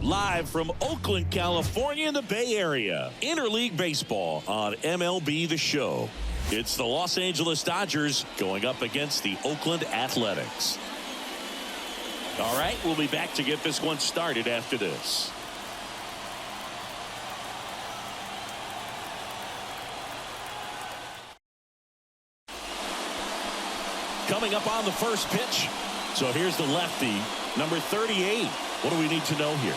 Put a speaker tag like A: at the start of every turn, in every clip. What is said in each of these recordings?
A: live from Oakland, California in the Bay Area. Interleague Baseball on MLB The Show. It's the Los Angeles Dodgers going up against the Oakland Athletics. All right, we'll be back to get this one started after this. Coming up on the first pitch. So here's the lefty, number 38. What do we need to know here?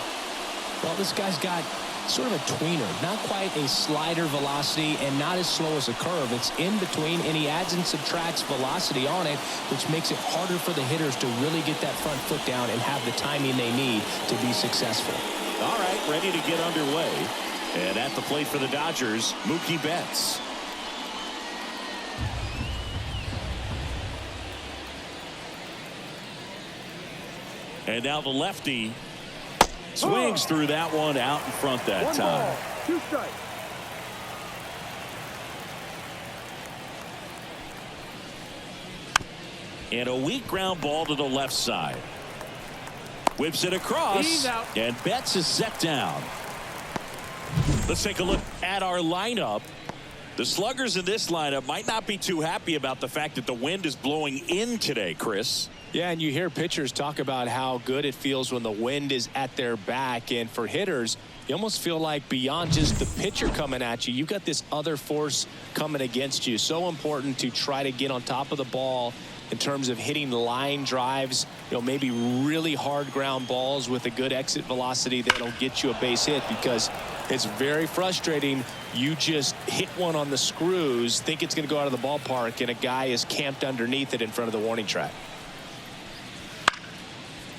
B: Well, this guy's got sort of a tweener, not quite a slider velocity and not as slow as a curve. It's in between, and he adds and subtracts velocity on it, which makes it harder for the hitters to really get that front foot down and have the timing they need to be successful.
A: All right, ready to get underway. And at the plate for the Dodgers, Mookie Betts. And now the lefty swings through that one out in front that time.
C: 1 ball, 2 strikes.
A: And a weak ground ball to the left side. Whips it across, and Betts is set down. Let's take a look at our lineup. The sluggers in this lineup might not be too happy about the fact that the wind is blowing in today, Chris.
B: Yeah, and you hear pitchers talk about how good it feels when the wind is at their back. And for hitters, you almost feel like beyond just the pitcher coming at you, you've got this other force coming against you. So important to try to get on top of the ball in terms of hitting line drives, maybe really hard ground balls with a good exit velocity that'll get you a base hit, because it's very frustrating. You just hit one on the screws, think it's going to go out of the ballpark, and a guy is camped underneath it in front of the warning track.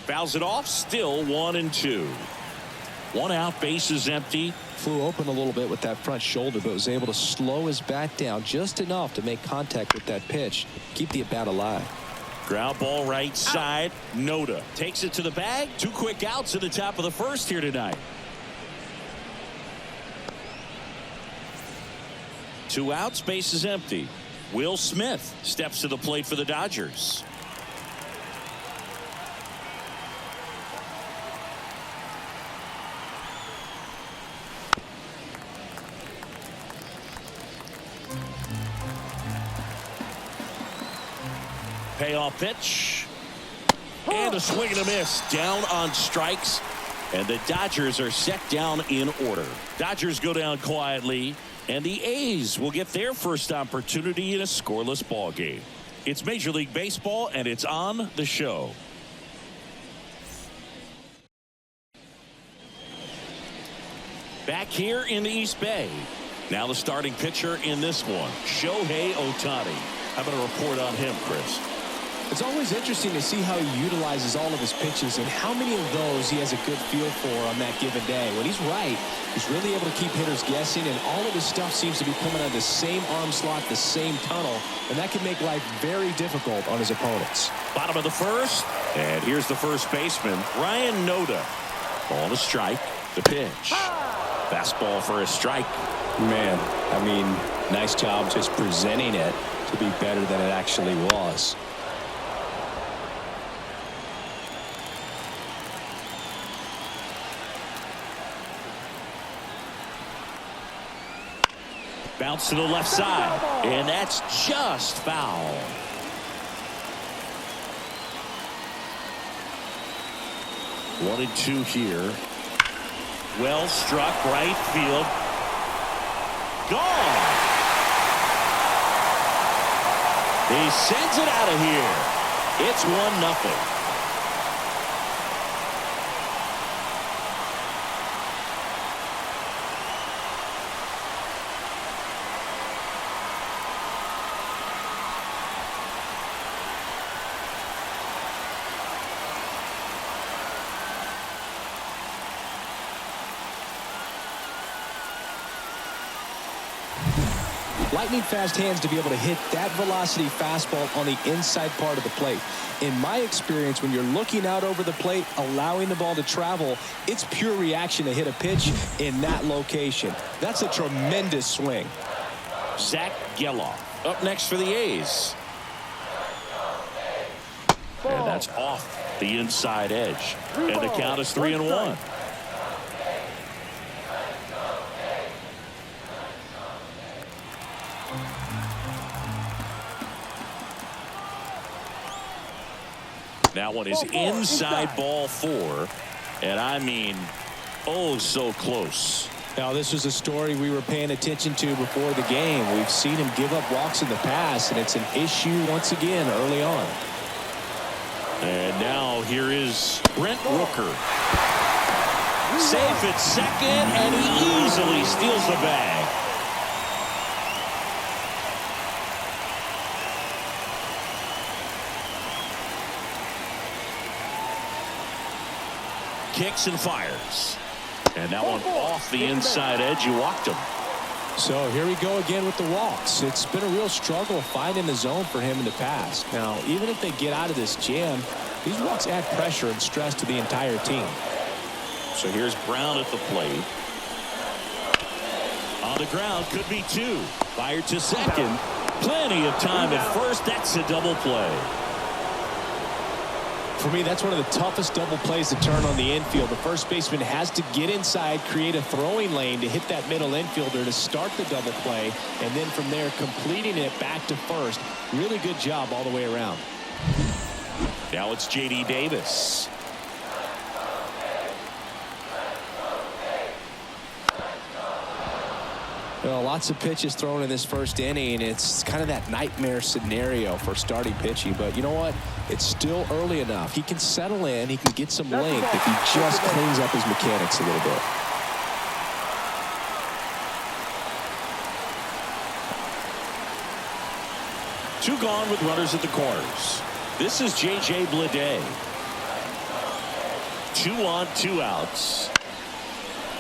A: Fouls it off, still 1-2. 1 out, base is empty.
D: Flew open a little bit with that front shoulder, but was able to slow his bat down just enough to make contact with that pitch, keep the at-bat alive.
A: Ground ball right side. Noda takes it to the bag. 2 quick outs at the top of the first here tonight. 2 outs, base is empty. Will Smith steps to the plate for the Dodgers. Payoff pitch. And a swing and a miss. Down on strikes. And the Dodgers are set down in order. Dodgers go down quietly. And the A's will get their first opportunity in a scoreless ball game. It's Major League Baseball, and it's on the show. Back here in the East Bay. Now the starting pitcher in this one, Shohei Ohtani. How about a report on him, Chris?
B: It's always interesting to see how he utilizes all of his pitches and how many of those he has a good feel for on that given day. When he's right, he's really able to keep hitters guessing, and all of his stuff seems to be coming out of the same arm slot, the same tunnel, and that can make life very difficult on his opponents.
A: Bottom of the first, and here's the first baseman, Ryan Noda. Ball to strike, the pitch. Fastball for a strike.
D: Man, I mean, nice job just presenting it to be better than it actually was.
A: Bounce to the left side, and that's just foul. One and two here. Well struck, right field. Gone. He sends it out of here. It's 1-0.
B: Lightning fast hands to be able to hit that velocity fastball on the inside part of the plate. In my experience, when you're looking out over the plate, allowing the ball to travel, it's pure reaction to hit a pitch in that location. That's a tremendous swing.
A: Zach Geloff up next for the A's. And that's off the inside edge. And the count is 3-1. That one is inside ball 4. And I mean, oh, so close.
B: Now, this was a story we were paying attention to before the game. We've seen him give up walks in the past, and it's an issue once again early on.
A: And now here is Brent Rooker. Safe at second, and he easily steals the bag. Kicks and fires. And that one off the inside edge. You walked him.
B: So here we go again with the walks. It's been a real struggle finding the zone for him in the past. Now, even if they get out of this jam, these walks add pressure and stress to the entire team.
A: So here's Brown at the plate. On the ground, could be 2. Fired to second. Plenty of time at first. That's a double play.
B: For me, that's one of the toughest double plays to turn on the infield. The first baseman has to get inside, create a throwing lane to hit that middle infielder to start the double play, and then from there completing it back to first. Really good job all the way around.
A: Now it's J.D. Davis.
D: Well, lots of pitches thrown in this first inning. It's kind of that nightmare scenario for starting pitching. But you know what? It's still early enough. He can settle in. He can get some length if he just cleans up his mechanics a little bit.
A: Two gone with runners at the corners. This is J.J. Bleday. 2 on, 2 outs.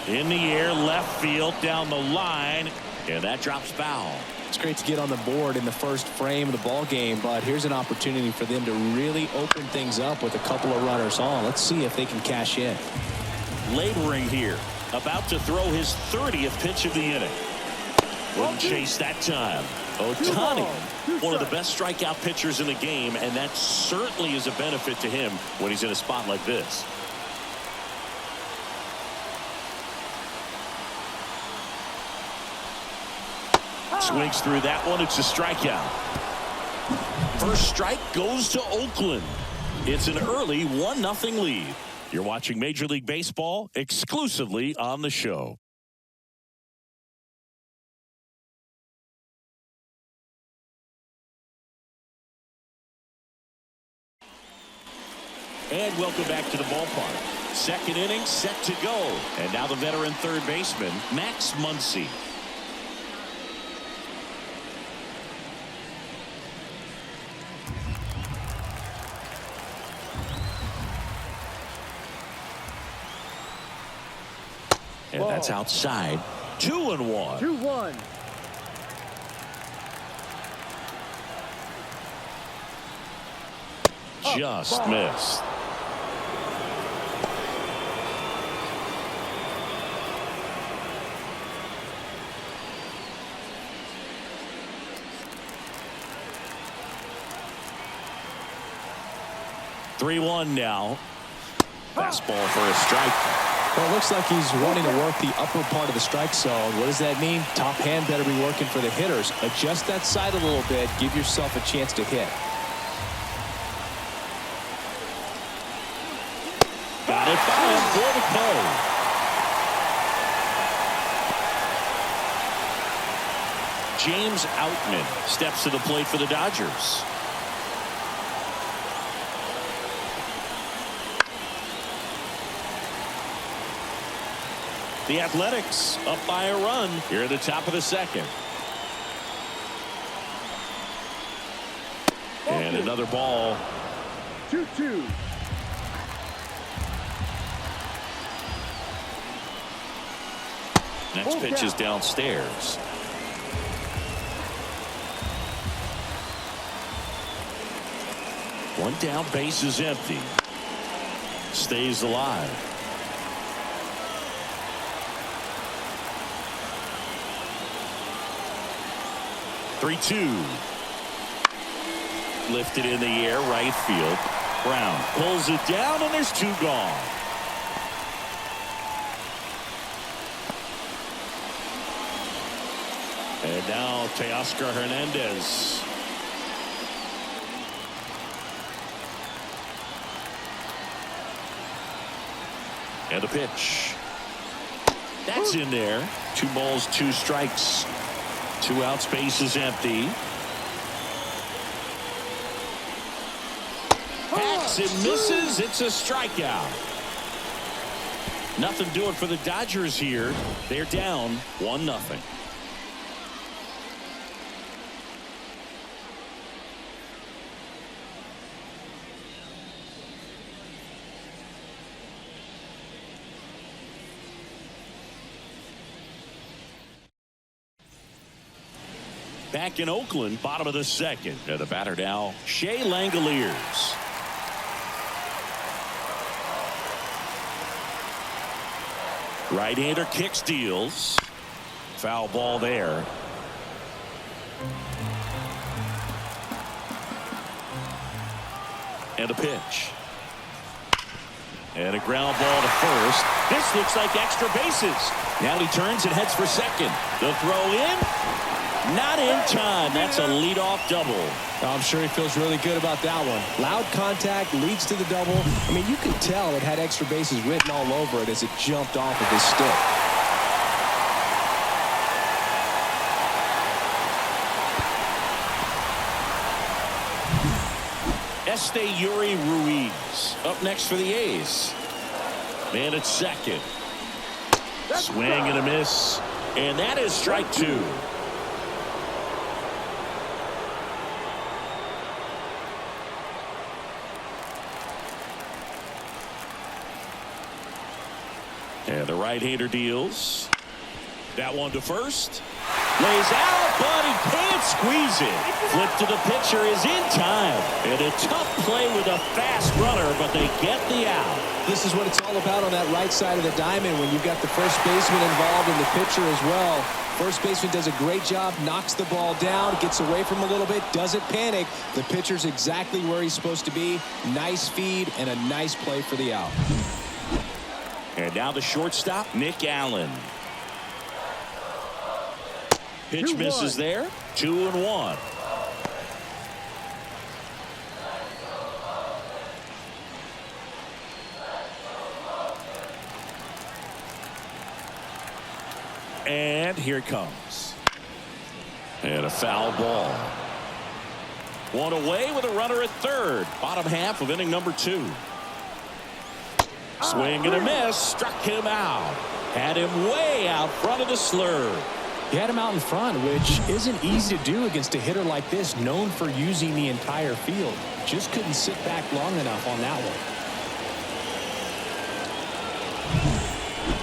A: In the air, left field, down the line, and that drops foul.
D: It's great to get on the board in the first frame of the ball game, but here's an opportunity for them to really open things up with a couple of runners on. Let's see if they can cash in.
A: Laboring here, about to throw his 30th pitch of the inning. Wouldn't chase that time. Ohtani, one of the best strikeout pitchers in the game, and that certainly is a benefit to him when he's in a spot like this. Swings through that one. It's a strikeout. First strike goes to Oakland. It's an early 1-0 lead. You're watching Major League Baseball exclusively on the show. And welcome back to the ballpark. Second inning set to go. And now the veteran third baseman, Max Muncy. And that's outside. 2-1.
C: 2-1.
A: Just missed. Three-1 now. Fastball for a strike.
B: Well, it looks like he's wanting to work the upper part of the strike zone. What does that mean? Top hand better be working for the hitters. Adjust that side a little bit. Give yourself a chance to hit.
A: Got it by him for the play. James Outman steps to the plate for the Dodgers. The Athletics up by a run here at the top of the second. And another ball.
C: 2-2.
A: Next pitch is downstairs. One down, base is empty. Stays alive. Three-two. Lifted in the air, right field. Brown pulls it down, and there's 2 gone. And now Teoscar Hernandez. And a pitch. That's in there. 2 balls, 2 strikes. 2 outs, bases empty. Hacks and misses. It's a strikeout. Nothing doing for the Dodgers here. They're down 1-0. Back in Oakland, bottom of the 2nd. And the batter now, Shea Langoliers. Right-hander kicks, deals. Foul ball there. And a pitch. And a ground ball to first. This looks like extra bases. Now he turns and heads for second. The throw in. Not in time. That's a leadoff double.
D: I'm sure he feels really good about that one. Loud contact leads to the double. I mean, you can tell it had extra bases written all over it as it jumped off of his stick.
A: Yuri Ruiz up next for the A's. Man at second. Swing and a miss. And that is strike 2. And the right-hander deals. That one to first. Lays out, but he can't squeeze it. Flip to the pitcher is in time. And a tough play with a fast runner, but they get the out.
D: This is what it's all about on that right side of the diamond when you've got the first baseman involved and the pitcher as well. First baseman does a great job, knocks the ball down, gets away from a little bit, doesn't panic. The pitcher's exactly where he's supposed to be. Nice feed and a nice play for the out.
A: And now the shortstop, Nick Allen. Pitch misses there. 2-1. And here it comes. And a foul ball. One away with a runner at third. Bottom half of inning number 2. Swing and a miss. Struck him out. Had him way out front of the slurve.
B: He had him out in front, which isn't easy to do against a hitter like this, known for using the entire field. Just couldn't sit back long enough on that one.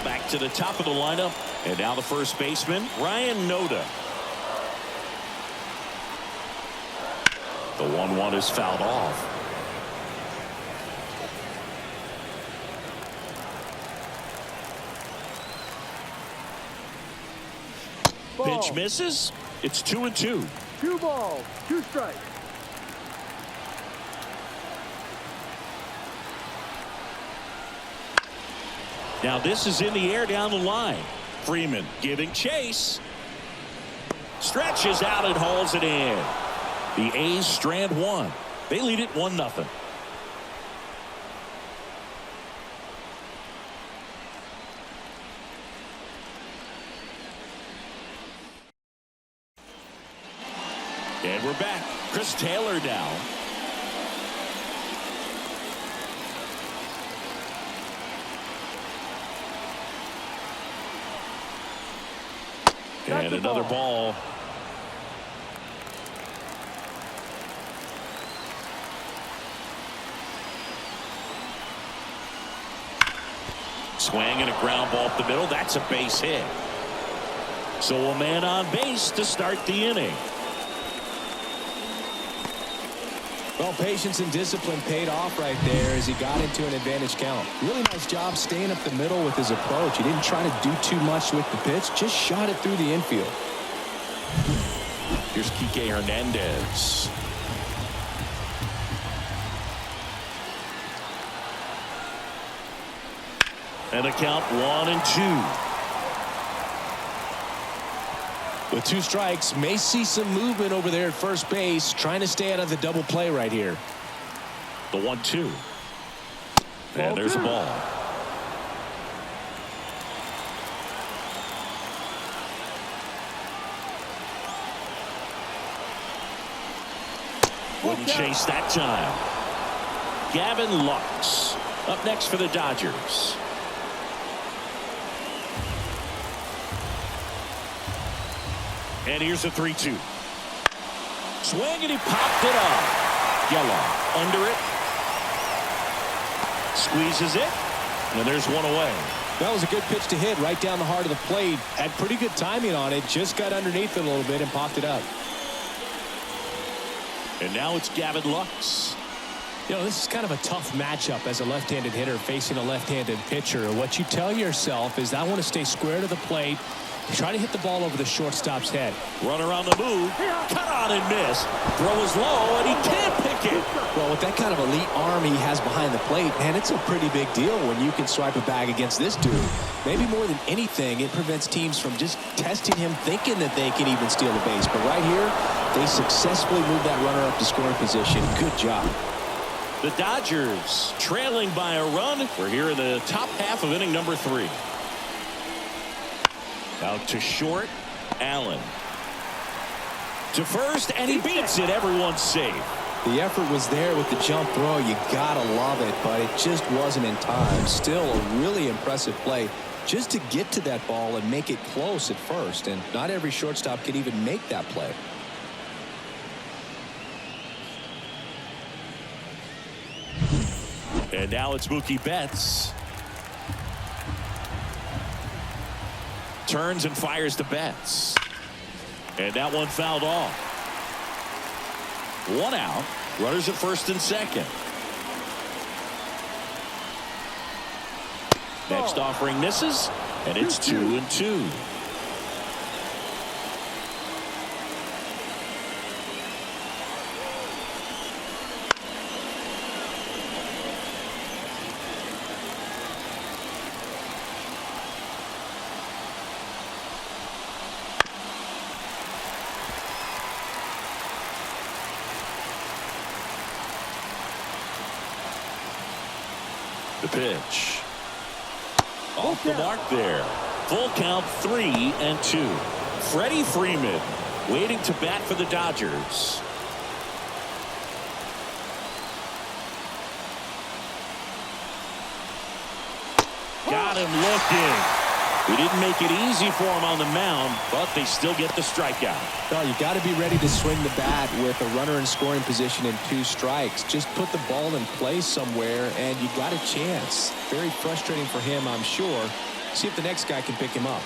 A: Back to the top of the lineup. And now the first baseman, Ryan Noda. The 1-1 is fouled off. Pitch misses. It's 2-2.
C: 2 balls, 2 strikes.
A: Now this is in the air down the line. Freeman giving chase. Stretches out and hauls it in. The A's strand 1. They lead it 1-0. And we're back. Chris Taylor now. And another ball. Swing and a ground ball up the middle. That's a base hit. So a man on base to start the inning.
D: Well, patience and discipline paid off right there as he got into an advantage count. Really nice job staying up the middle with his approach. He didn't try to do too much with the pitch, just shot it through the infield.
A: Here's Kike Hernandez. And a count 1-2.
D: With 2 strikes, may see some movement over there at first base, trying to stay out of the double play right here.
A: The 1-2. And there's a ball. Wouldn't chase that time. Gavin Lux up next for the Dodgers. And here's a 3-2. Swing, and he popped it up. Geloff under it. Squeezes it. And there's one away.
B: That was a good pitch to hit right down the heart of the plate. Had pretty good timing on it. Just got underneath it a little bit and popped it up.
A: And now it's Gavin Lux.
B: You know, this is kind of a tough matchup as a left-handed hitter facing a left-handed pitcher. What you tell yourself is, I want to stay square to the plate, try to hit the ball over the shortstop's head.
A: Runner on the move. Cut on and miss. Throw is low, and he can't pick it.
D: Well, with that kind of elite arm he has behind the plate, man, it's a pretty big deal when you can swipe a bag against this dude. Maybe more than anything, it prevents teams from just testing him, thinking that they can even steal the base. But right here, they successfully moved that runner up to scoring position. Good job.
A: The Dodgers trailing by a run. We're here in the top half of inning number 3. Out to short. Allen. To first, and he beats it. Everyone's safe.
D: The effort was there with the jump throw. You gotta love it, but it just wasn't in time. Still a really impressive play just to get to that ball and make it close at first. And not every shortstop can even make that play.
A: And now it's Mookie Betts. Turns and fires to Betts. And that one fouled off. 1 out. Runners at first and second. Next offering misses. And it's 2-2. The pitch. Off the mark there. Full count, 3-2. Freddie Freeman waiting to bat for the Dodgers. Got him looking. He didn't make it easy for him on the mound, but they still get the strikeout.
D: Well, you got to be ready to swing the bat with a runner in scoring position and 2 strikes. Just put the ball in play somewhere, and you got a chance. Very frustrating for him, I'm sure. See if the next guy can pick him up.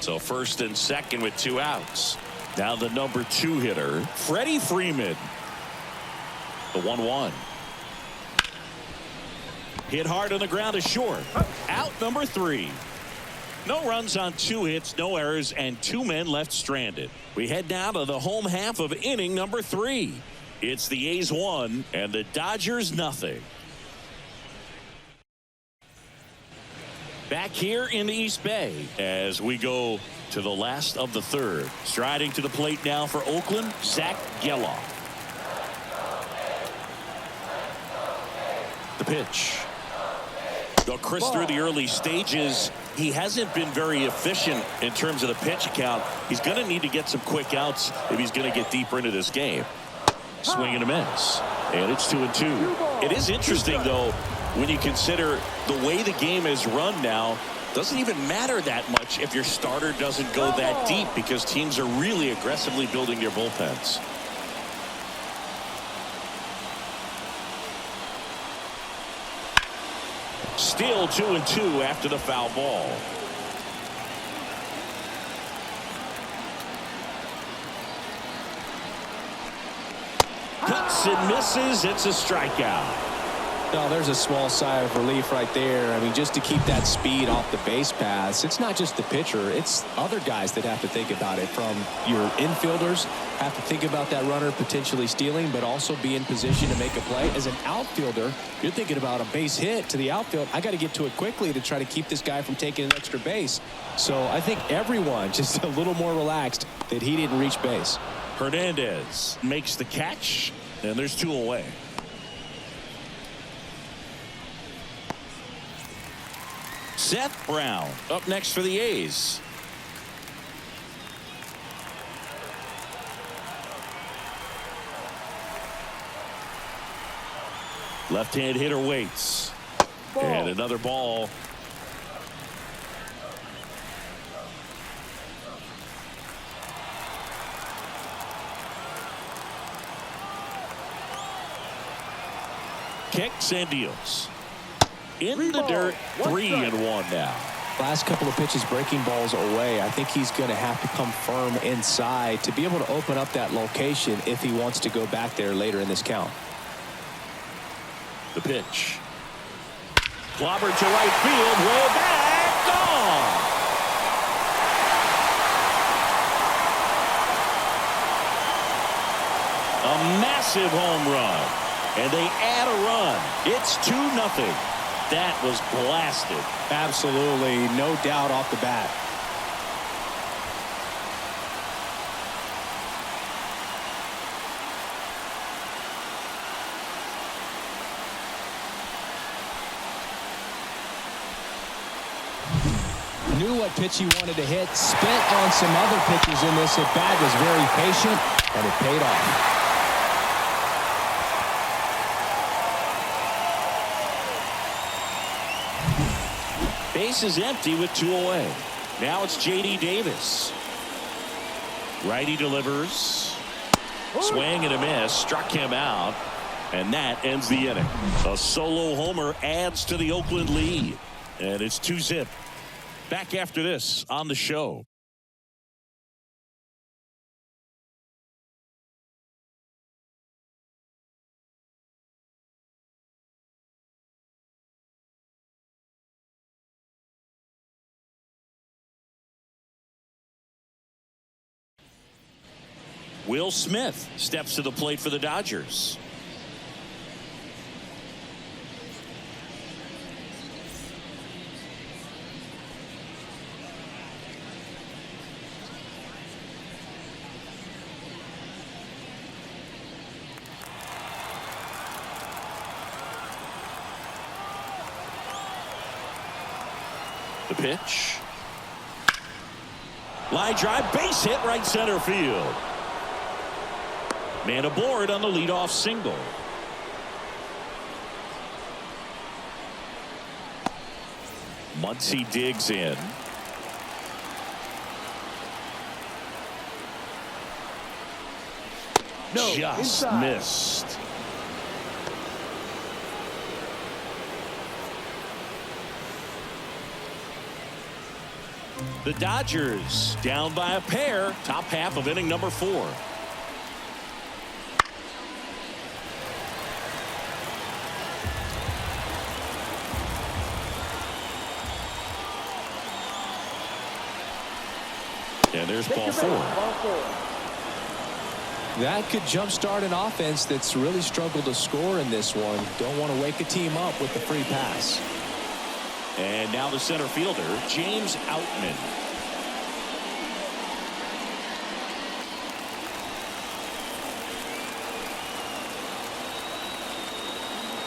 A: So first and second with 2 outs. Now the number 2 hitter, Freddie Freeman. The 1-1. Hit hard on the ground to short. Out number 3. No runs on 2 hits, no errors, and 2 men left stranded. We head now to the home half of inning number 3. It's the A's 1 and the Dodgers nothing. Back here in the East Bay as we go to the last of the 3rd. Striding to the plate now for Oakland, Zach Geloff. The pitch. Though Chris, through the early stages, he hasn't been very efficient in terms of the pitch count. He's going to need to get some quick outs if he's going to get deeper into this game. Swing and a miss. And it's 2-2. It is interesting, though, when you consider the way the game is run now. Doesn't even matter that much if your starter doesn't go that deep, because teams are really aggressively building their bullpens. Still 2-2 after the foul ball. Cuts and misses. It's a strikeout.
D: No, there's a small sigh of relief right there. I mean, just to keep that speed off the base paths. It's not just the pitcher. It's other guys that have to think about it. From your infielders have to think about that runner potentially stealing, but also be in position to make a play. As an outfielder, you're thinking about a base hit to the outfield. I got to get to it quickly to try to keep this guy from taking an extra base. So I think everyone just a little more relaxed that he didn't reach base.
A: Hernandez makes the catch, and there's 2 away. Seth Brown up next for the A's. Left-hand hitter waits.
C: Ball.
A: And another ball. Kicks and deals. In the dirt, 3-1 now.
D: Last couple of pitches breaking balls away. I think he's going to have to come firm inside to be able to open up that location if he wants to go back there later in this count.
A: The pitch. Clobbered to right field. Way back. Gone. A massive home run. And they add a run. It's 2-0. That was blasted.
B: Absolutely, no doubt off the bat.
D: Knew what pitch he wanted to hit. Spent on some other pitches in this at bat. Was very patient, and it paid off.
A: Base is empty with 2 away. Now it's J.D. Davis. Righty delivers. Swing and a miss. Struck him out. And that ends the inning. A solo homer adds to the Oakland lead. And it's 2-0. Back after this on the show. Will Smith steps to the plate for the Dodgers. The pitch. Line drive, base hit, right center field. Man aboard on the leadoff single. Muncy digs in.
C: No,
A: just
C: inside.
A: missed. The Dodgers down by a pair. Top half of inning number 4. And there's ball 4.
D: That could jumpstart an offense that's really struggled to score in this one. Don't want to wake a team up with the free pass.
A: And now the center fielder, James Outman.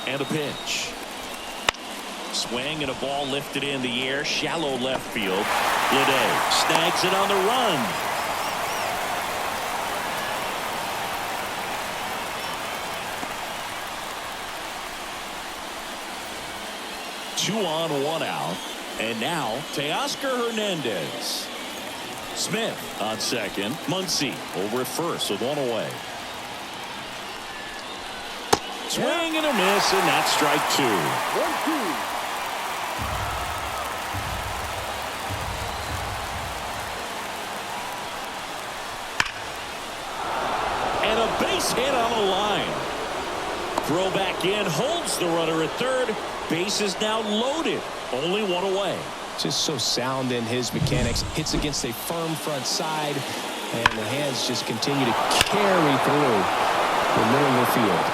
A: And a pitch. Swing and a ball lifted in the air, shallow left field. Lede snags it on the run. Two on, 1 out. And now Teoscar Hernandez. Smith on second. Muncy over at first with 1 away. Swing and a miss, and that's strike 2.
C: 1-2.
A: And a base hit on the line. Throw back in, holds the runner at third. Base is now loaded. Only 1 away.
D: Just so sound in his mechanics. Hits against a firm front side, and the hands just continue to carry through the middle of the field.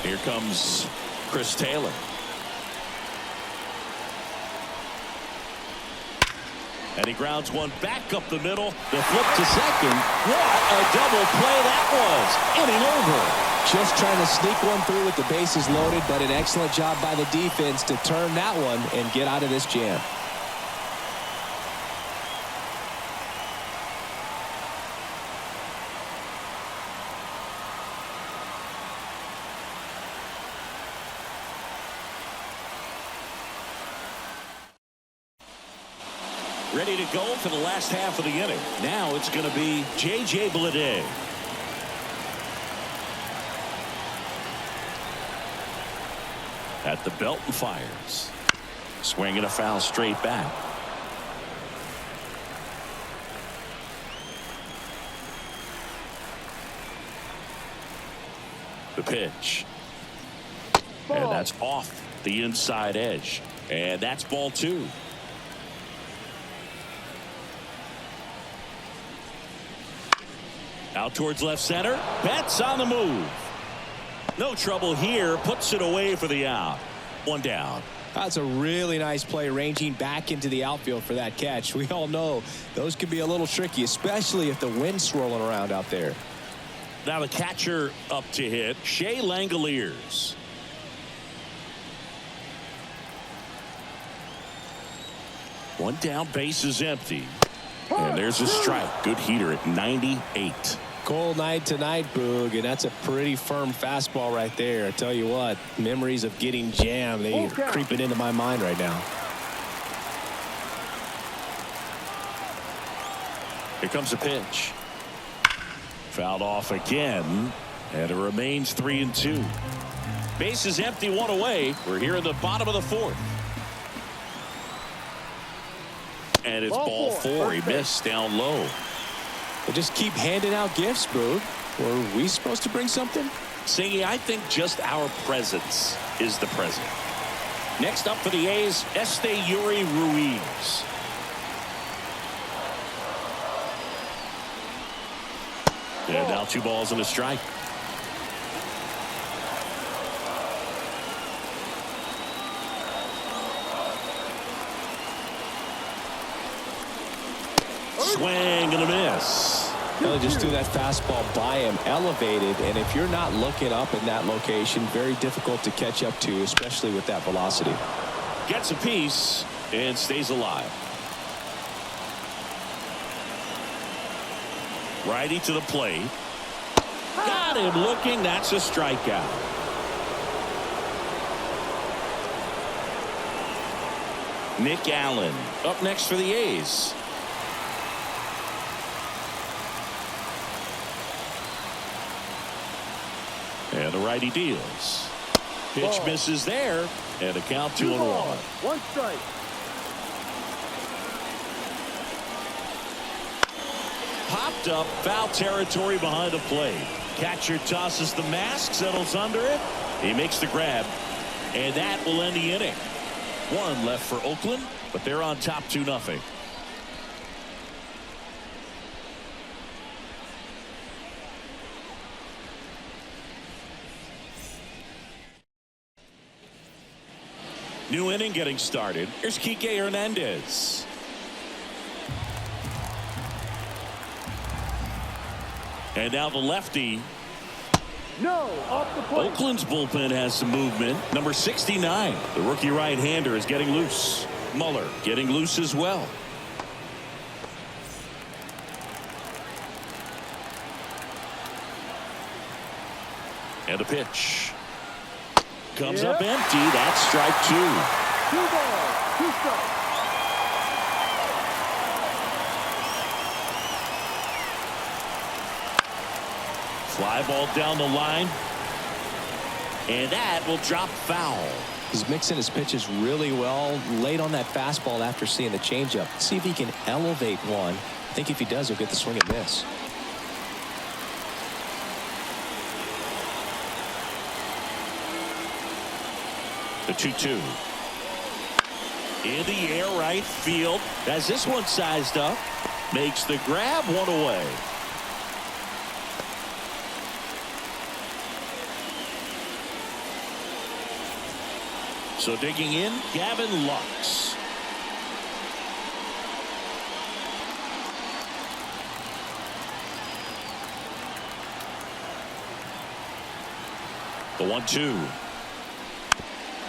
A: Here comes Chris Taylor. And he grounds one back up the middle. The flip to second. What a double play that was. Inning over.
D: Just trying to sneak one through with the bases loaded, but an excellent job by the defense to turn that one and get out of this jam.
A: Ready to go for the last half of the inning. Now it's going to be J.J. Bleday. At the belt and fires. Swinging a foul straight back. The pitch. And that's off the inside edge. And that's ball 2. Out towards left center. Betts on the move. No trouble here. Puts it away for the out. One down.
D: That's a really nice play, ranging back into the outfield for that catch. We all know those can be a little tricky, especially if the wind's swirling around out there.
A: Now the catcher up to hit. Shea Langoliers. One down, base is empty. And there's a strike. Good heater at 98.
D: Cold night tonight, Boog, and that's a pretty firm fastball right there. I tell you what, memories of getting jammed, they are creeping into my mind right now.
A: Here comes a pitch. Fouled off again, and it remains 3-2. Base is empty, one away. We're here in the bottom of the 4th. And it's ball 4. He missed down low.
D: They just keep handing out gifts, Boog. Were we supposed to bring something?
A: Singy, I think just our presence is the present. Next up for the A's, Yuri Ruiz. And now 2 balls and a strike. Swing and a miss.
D: Well, they just threw that fastball by him, elevated, and if you're not looking up in that location, very difficult to catch up to, especially with that velocity.
A: Gets a piece and stays alive. Righty to the plate. Got him looking. That's a strikeout. Nick Allen up next for the A's. And the righty deals. Pitch misses there. And a count 2-1.
C: 1 strike.
A: Popped up, foul territory behind the plate. Catcher tosses the mask, settles under it. He makes the grab. And that will end the inning. 1 left for Oakland, but they're on top 2-0. New inning getting started. Here's Kike Hernandez. And now the lefty.
C: No, off the plate.
A: Oakland's bullpen has some movement. Number 69, the rookie right-hander, is getting loose. Muller getting loose as well. And a pitch. Comes up empty. That's strike 2.
C: 2 balls, 2 strikes.
A: Fly ball down the line. And that will drop foul.
D: He's mixing his pitches really well, late on that fastball after seeing the changeup. See if he can elevate one. I think if he does, he'll get the swing and miss.
A: The 2-2. In the air, right field. As this one sized up, makes the grab, 1 away. So digging in, Gavin Lux. The 1-2.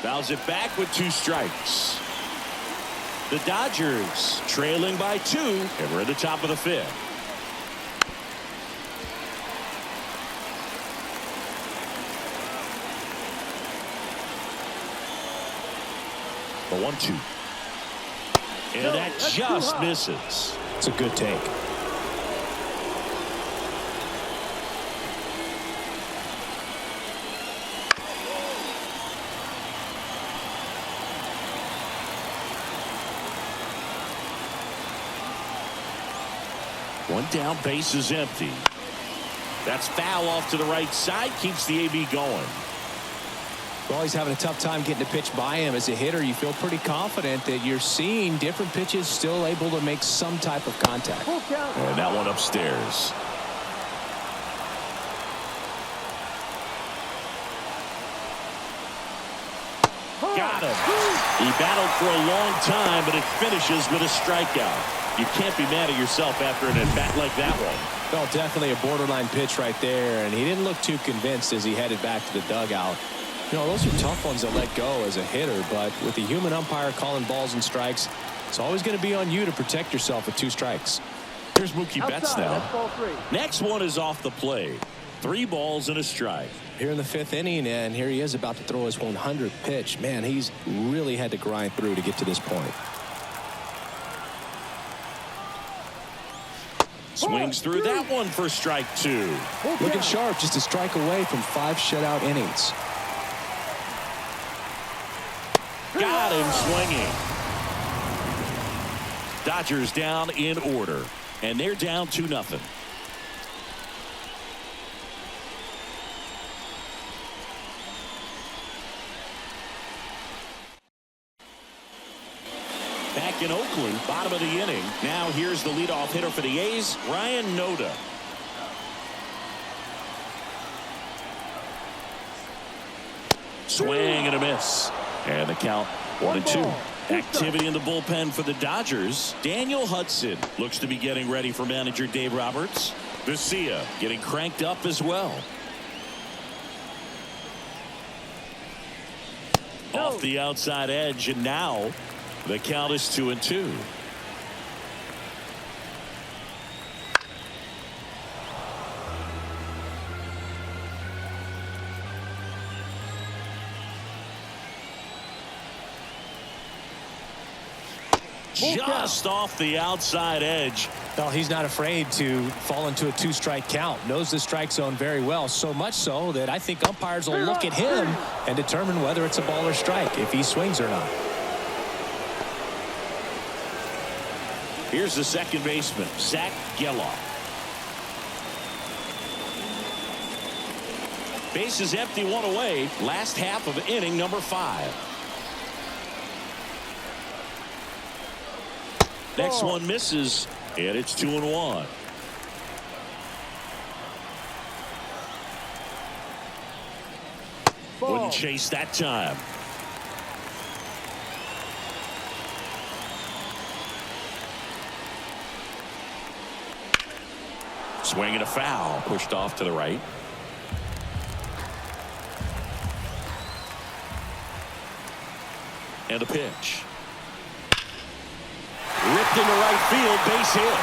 A: Fouls it back with 2 strikes. The Dodgers trailing by 2, and we're at the top of the 5th. The 1-2. And that just misses.
B: It's a good take.
A: One down, base is empty. That's foul off to the right side, keeps the AB going.
B: Well, he's having a tough time getting a pitch by him. As a hitter, you feel pretty confident that you're seeing different pitches still able to make some type of contact.
A: And that one upstairs. Got him. He battled for a long time, but it finishes with a strikeout. You can't be mad at yourself after an at-bat like that one.
B: Well, definitely a borderline pitch right there, and he didn't look too convinced as he headed back to the dugout. You know, those are tough ones to let go as a hitter, but with the human umpire calling balls and strikes, it's always going to be on you to protect yourself with 2 strikes.
A: Here's Mookie Betts now. Next one is off the plate. 3 balls and a strike.
B: Here in the 5th inning, and here he is about to throw his 100th pitch. Man, he's really had to grind through to get to this point.
A: Swings through that one for strike 2.
B: Looking sharp, just a strike away from 5 shutout innings.
A: Got him swinging. Dodgers down in order, and they're down 2-0. Back in Oakland, bottom of the inning. Now here's the leadoff hitter for the A's, Ryan Noda. Swing and a miss. And the count 1-2. Activity in the bullpen for the Dodgers. Daniel Hudson looks to be getting ready for manager Dave Roberts. Vesia getting cranked up as well. Off the outside edge, and now the count is 2-2. Just off the outside edge.
B: Well, he's not afraid to fall into a 2-strike count. Knows the strike zone very well, so much so that I think umpires will look at him and determine whether it's a ball or strike, if he swings or not.
A: Here's the second baseman, Zach Geloff. Base is empty, 1 away. Last half of inning number 5. Next one misses, and it's 2-1. Wouldn't chase that time. Swing and a foul, pushed off to the right. And a pitch. Ripped into right field, base hit.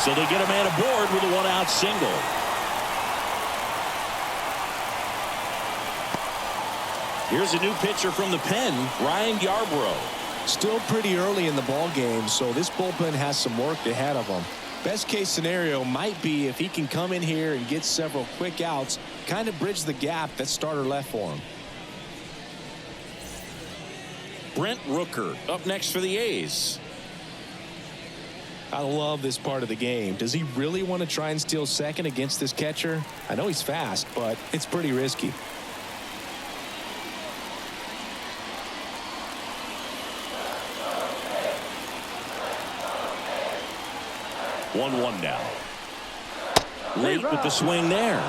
A: So they get a man aboard with a 1-out single. Here's a new pitcher from the pen, Ryan Yarbrough.
B: Still pretty early in the ball game, so this bullpen has some work ahead of them. Best case scenario might be if he can come in here and get several quick outs, kind of bridge the gap that starter left for him.
A: Brent Rooker up next for the A's.
B: I love this part of the game. Does he really want to try and steal second against this catcher? I know he's fast, but it's pretty risky.
A: One now. Late with the swing there.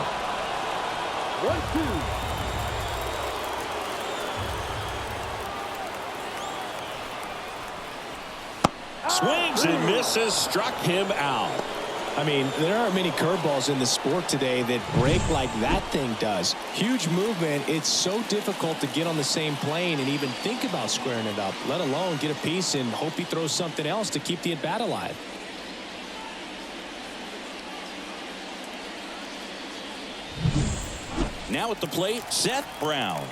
C: 1-2.
A: Swings and misses, struck him out.
B: I mean, there aren't many curveballs in the sport today that break like that thing does. Huge movement. It's so difficult to get on the same plane and even think about squaring it up, let alone get a piece and hope he throws something else to keep the at-bat alive.
A: Now at the plate, Seth Brown.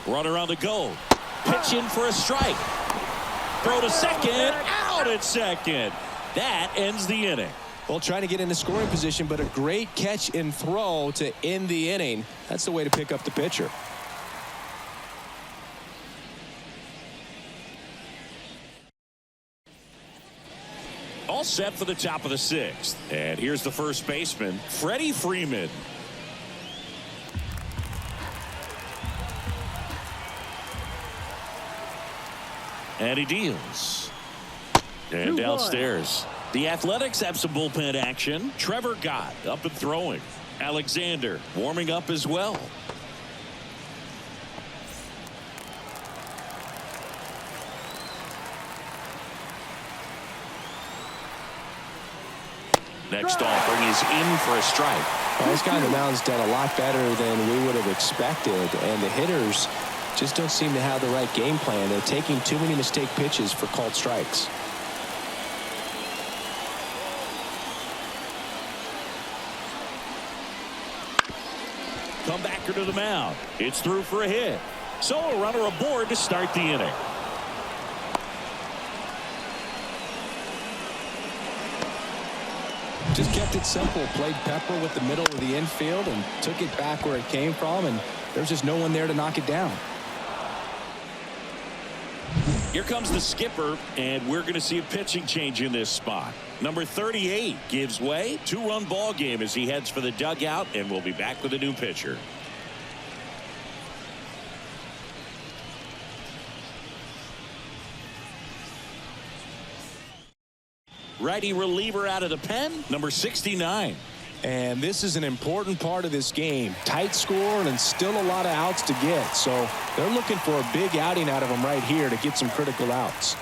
A: Runner on the go. Pitch in for a strike. Throw to second. Out at second. That ends the inning.
B: Well, trying to get into scoring position, but a great catch and throw to end the inning. That's the way to pick up the pitcher.
A: All set for the top of the sixth. And here's the first baseman, Freddie Freeman. And he deals. And downstairs. The Athletics have some bullpen action. Trevor Gott up and throwing. Alexander warming up as well. Next offering is in for a strike.
B: Well, this guy on the mound's done a lot better than we would have expected, and the hitters just don't seem to have the right game plan. They're taking too many mistake pitches for called strikes.
A: Comebacker to the mound. It's through for a hit. So a runner aboard to start the inning.
B: Just kept it simple. Played pepper with the middle of the infield and took it back where it came from, and there's just no one there to knock it down.
A: Here comes the skipper, and we're going to see a pitching change in this spot. Number 38 gives way. 2-run ball game as he heads for the dugout, and we'll be back with a new pitcher. Righty reliever out of the pen, number 69.
B: And this is an important part of this game. Tight score and still a lot of outs to get. So they're looking for a big outing out of them right here to get some critical outs.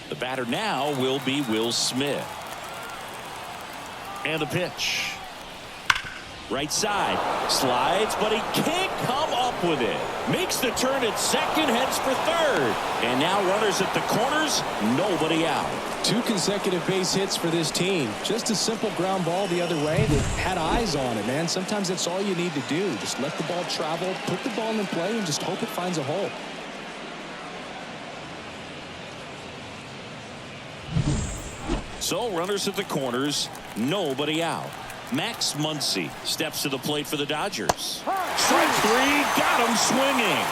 A: The batter now will be Will Smith. And the pitch. Right side. Slides, but he can't come up with it. Makes the turn at second, heads for third. And now runners at the corners, nobody out.
B: 2 consecutive base hits for this team. Just a simple ground ball the other way that had eyes on it, man. Sometimes that's all you need to do. Just let the ball travel, put the ball in play, and just hope it finds a hole.
A: So runners at the corners, nobody out. Max Muncy steps to the plate for the Dodgers. Strike 3, got him swinging.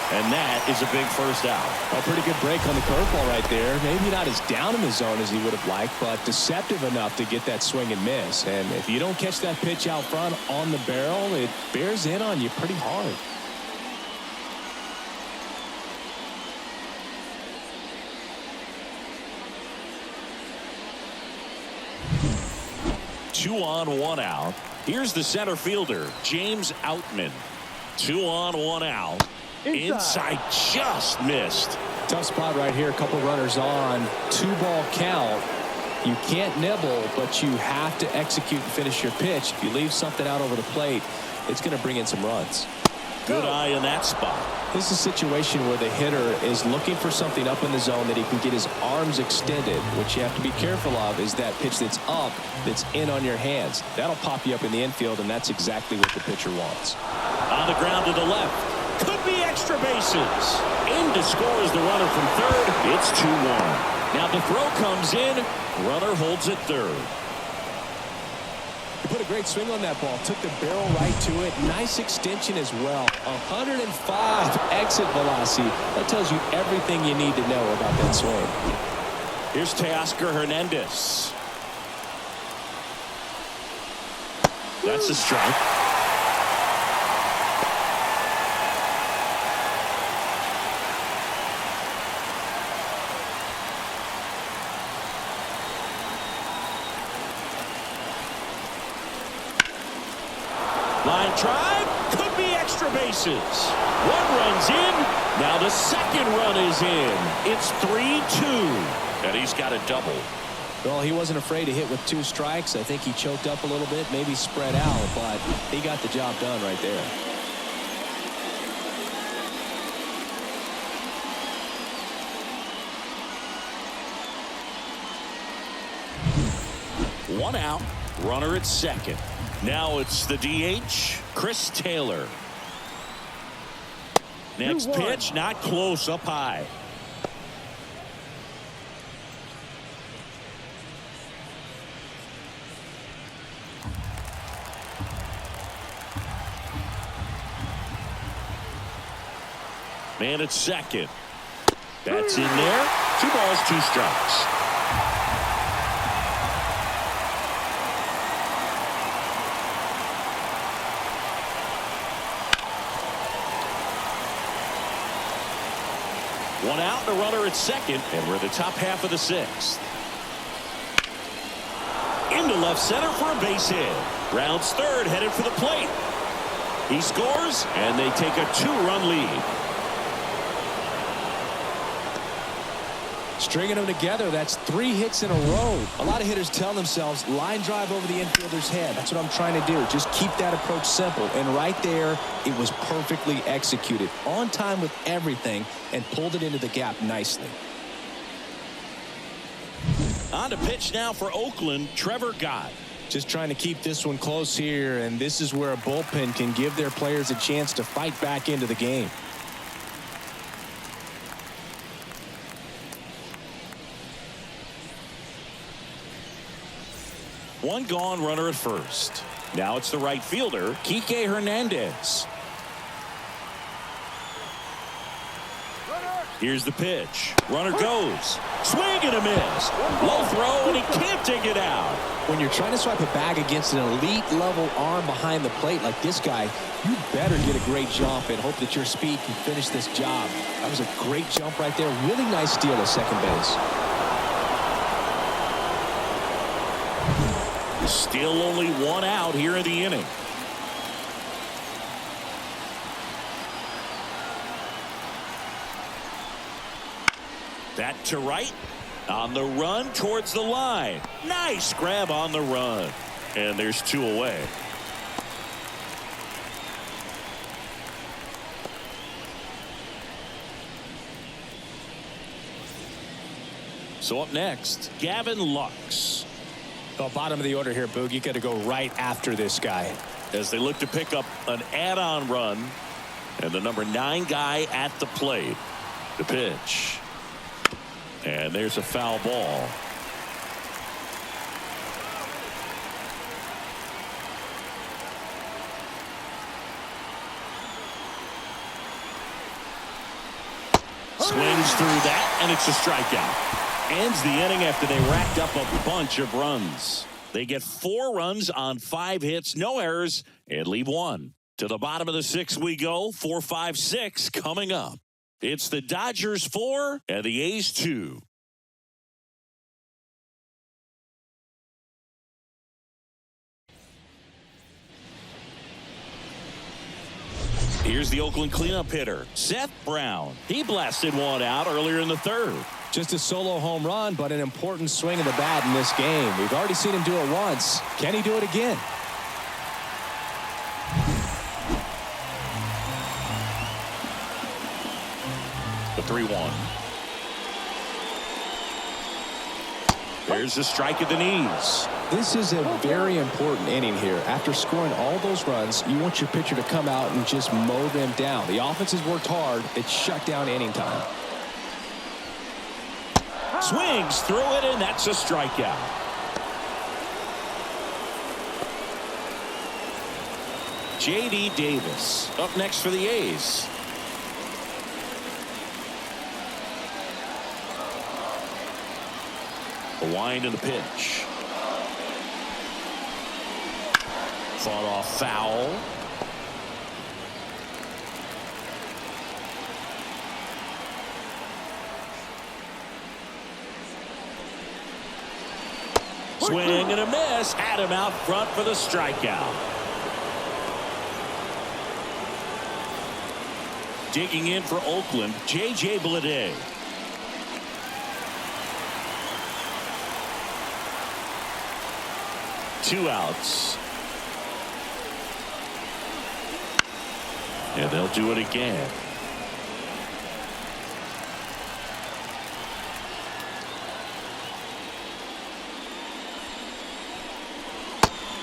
A: And that is a big first out.
B: A pretty good break on the curveball right there. Maybe not as down in the zone as he would have liked, but deceptive enough to get that swing and miss. And if you don't catch that pitch out front on the barrel, it bears in on you pretty hard.
A: Two on, one out. Here's the center fielder, James Outman. 2 on, 1 out. Inside just missed.
B: Tough spot right here. A couple runners on. 2-ball count. You can't nibble, but you have to execute and finish your pitch. If you leave something out over the plate, it's going to bring in some runs.
A: Good eye in that spot.
B: This is a situation where the hitter is looking for something up in the zone that he can get his arms extended. What you have to be careful of is that pitch that's up, that's in on your hands. That'll pop you up in the infield, and that's exactly what the pitcher wants.
A: On the ground to the left. Could be extra bases. In to score is the runner from third. It's 2-1. Now the throw comes in. Runner holds at third.
B: He put a great swing on that ball. Took the barrel right to it. Nice extension as well. 105 exit velocity. That tells you everything you need to know about that swing.
A: Here's Teoscar Hernandez. That's a strike. Line drive, could be extra bases. One run's in. Now the second run is in. It's 3-2. And he's got a double.
D: Well, he wasn't afraid to hit with 2 strikes. I think he choked up a little bit, maybe spread out, but he got the job done right there.
A: One out, runner at second. Now it's the DH, Chris Taylor. Next pitch, not close, up high. Man at second. That's in there. 2 balls, 2 strikes. One out, and a runner at second, and we're at the top half of the 6th. Into left center for a base hit. Rounds third, headed for the plate. He scores, and they take a 2-run lead.
D: Stringing them together, that's 3 hits in a row. A lot of hitters tell themselves, line drive over the infielder's head. That's what I'm trying to do. Just keep that approach simple. And right there, it was perfectly executed. On time with everything, and pulled it into the gap nicely.
A: On to pitch now for Oakland, Trevor Gott.
D: Just trying to keep this one close here, and this is where a bullpen can give their players a chance to fight back into the game.
A: One gone, runner at first. Now it's the right fielder, Kike Hernandez. Here's the pitch. Runner goes. Swing and a miss. Low throw, and he can't take it out.
D: When you're trying to swipe a bag against an elite level arm behind the plate like this guy, you better get a great jump and hope that your speed can finish this job. That was a great jump right there. Really nice steal at second base.
A: Still only 1 out here in the inning. That to right. On the run towards the line. Nice grab on the run. And there's 2 away. So up next, Gavin Lux.
D: Well, bottom of the order here, Boog. You got to go right after this guy.
A: As they look to pick up an add-on run. And the number 9 guy at the plate. The pitch. And there's a foul ball. Swings through that, and it's a strikeout. Ends the inning after they racked up a bunch of runs. They get 4 runs on 5 hits, no errors, and leave 1. To the bottom of the 6th we go. 4, 5, 6 coming up. It's the Dodgers 4 and the A's 2. Here's the Oakland cleanup hitter, Seth Brown. He blasted 1 out earlier in the 3rd.
D: Just a solo home run, but an important swing of the bat in this game. We've already seen him do it once. Can he do it again?
A: The 3-1. There's a strike at the knees.
D: This is a very important inning here. After scoring all those runs, you want your pitcher to come out and just mow them down. The offense has worked hard. It's shut down inning time.
A: Swings through it, and that's a strikeout. J.D. Davis up next for the A's. The wind and the pitch. Fought off foul. Swing and a miss. Had him out front for the strikeout. Digging in for Oakland, J.J. Bleday. Two outs. And they'll do it again.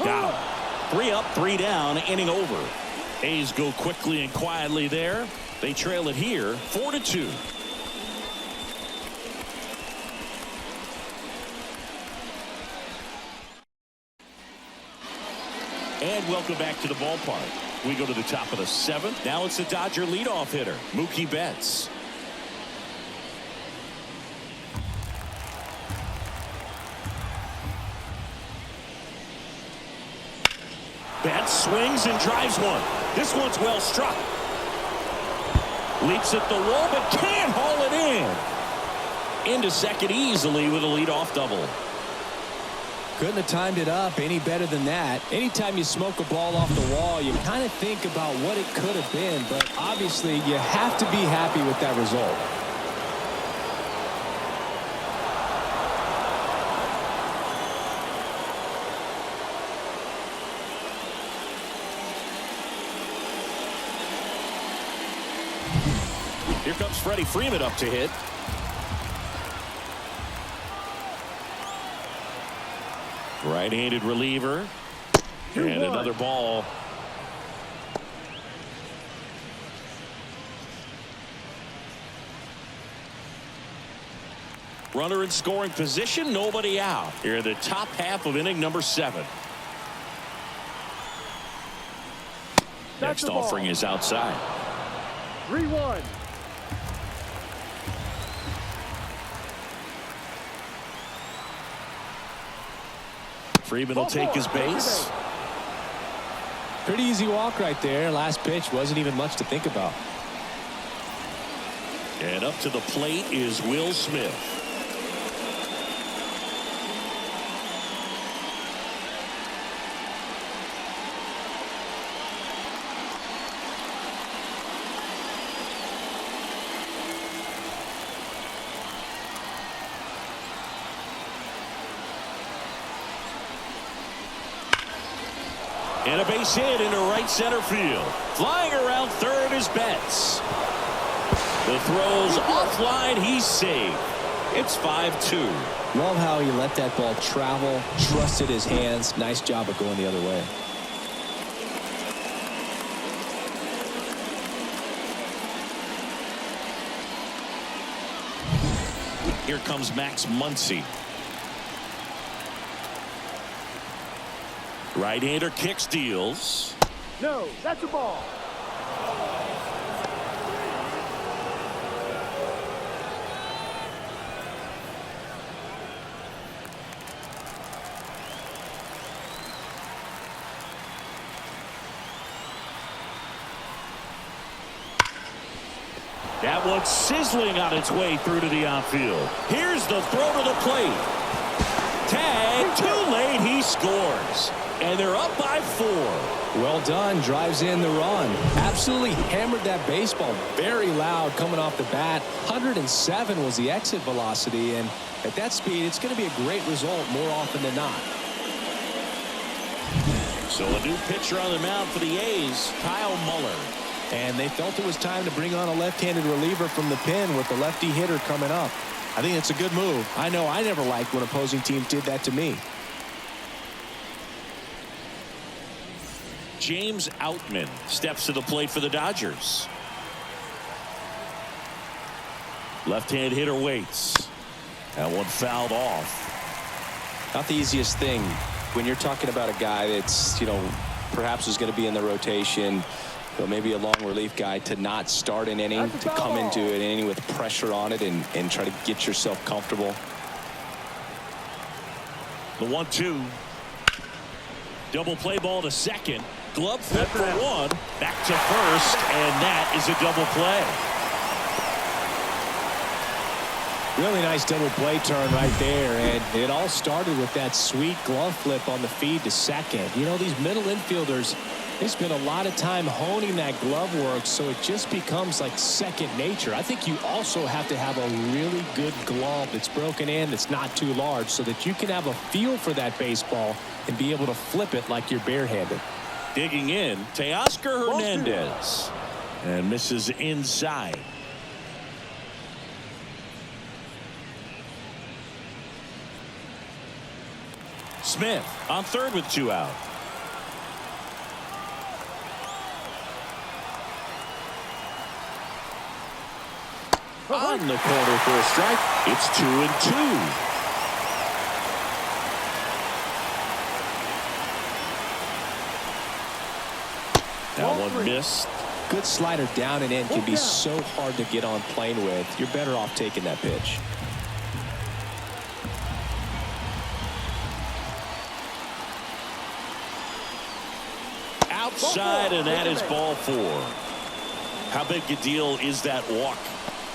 A: Down. 3 up, 3 down, inning over. A's go quickly and quietly there. They trail it here 4-2. And welcome back to the ballpark. We go to the top of the 7th. Now it's the Dodger leadoff hitter, Mookie Betts. Betts swings and drives one. This one's well struck. Leaps at the wall, but can't haul it in. Into second easily with a leadoff double.
B: Couldn't have timed it up any better than that. Anytime you smoke a ball off the wall, you kind of think about what it could have been, but obviously you have to be happy with that result.
A: Here comes Freddie Freeman up to hit. Right-handed reliever. And another ball. Runner in scoring position, nobody out. Here in the top half of inning number 7. Next offering is outside.
C: 3-1.
A: Freeman will take his base.
B: Pretty easy walk right there. Last pitch wasn't even much to think about.
A: And up to the plate is Will Smith. And a base hit into right center field. Flying around third is Betts. The throw's offline. He's safe. It's 5-2.
B: Love how he let that ball travel, trusted his hands. Nice job of going the other way.
A: Here comes Max Muncy. Right-hander kicks, deals.
C: No, that's a ball.
A: That one's sizzling on its way through to the outfield. Here's the throw to the plate. Tag, too late, he scores. And they're up by 4.
B: Well done. Drives in the run. Absolutely hammered that baseball. Very loud coming off the bat. 107 was the exit velocity, and at that speed, it's going to be a great result more often than not.
A: So a new pitcher on the mound for the A's, Kyle Muller.
B: And they felt it was time to bring on a left-handed reliever from the pen with the lefty hitter coming up. I think it's a good move. I know I never liked when opposing teams did that to me.
A: James Outman steps to the plate for the Dodgers. Left-hand hitter waits. That one fouled off.
B: Not the easiest thing when you're talking about a guy that's, perhaps is going to be in the rotation, but maybe a long relief guy, to not start an inning, to come into an inning with pressure on it and try to get yourself comfortable.
A: The 1-2. Double play ball to second. Glove flip for one. Back to first, and that is a double play.
B: Really nice double play turn right there, and it all started with that sweet glove flip on the feed to second. These middle infielders, They spend a lot of time honing that glove work, so it just becomes like second nature. I think you also have to have a really good glove that's broken in, that's not too large, so that you can have a feel for that baseball and be able to flip it like you're barehanded.
A: Digging in, Teoscar Hernandez. And misses inside. Smith on third with 2 out. On the corner for a strike. It's 2-2. That one missed.
B: Good slider down and in can be so hard to get on plane with. You're better off taking that pitch.
A: Outside, and that is ball 4. How big a deal is that walk?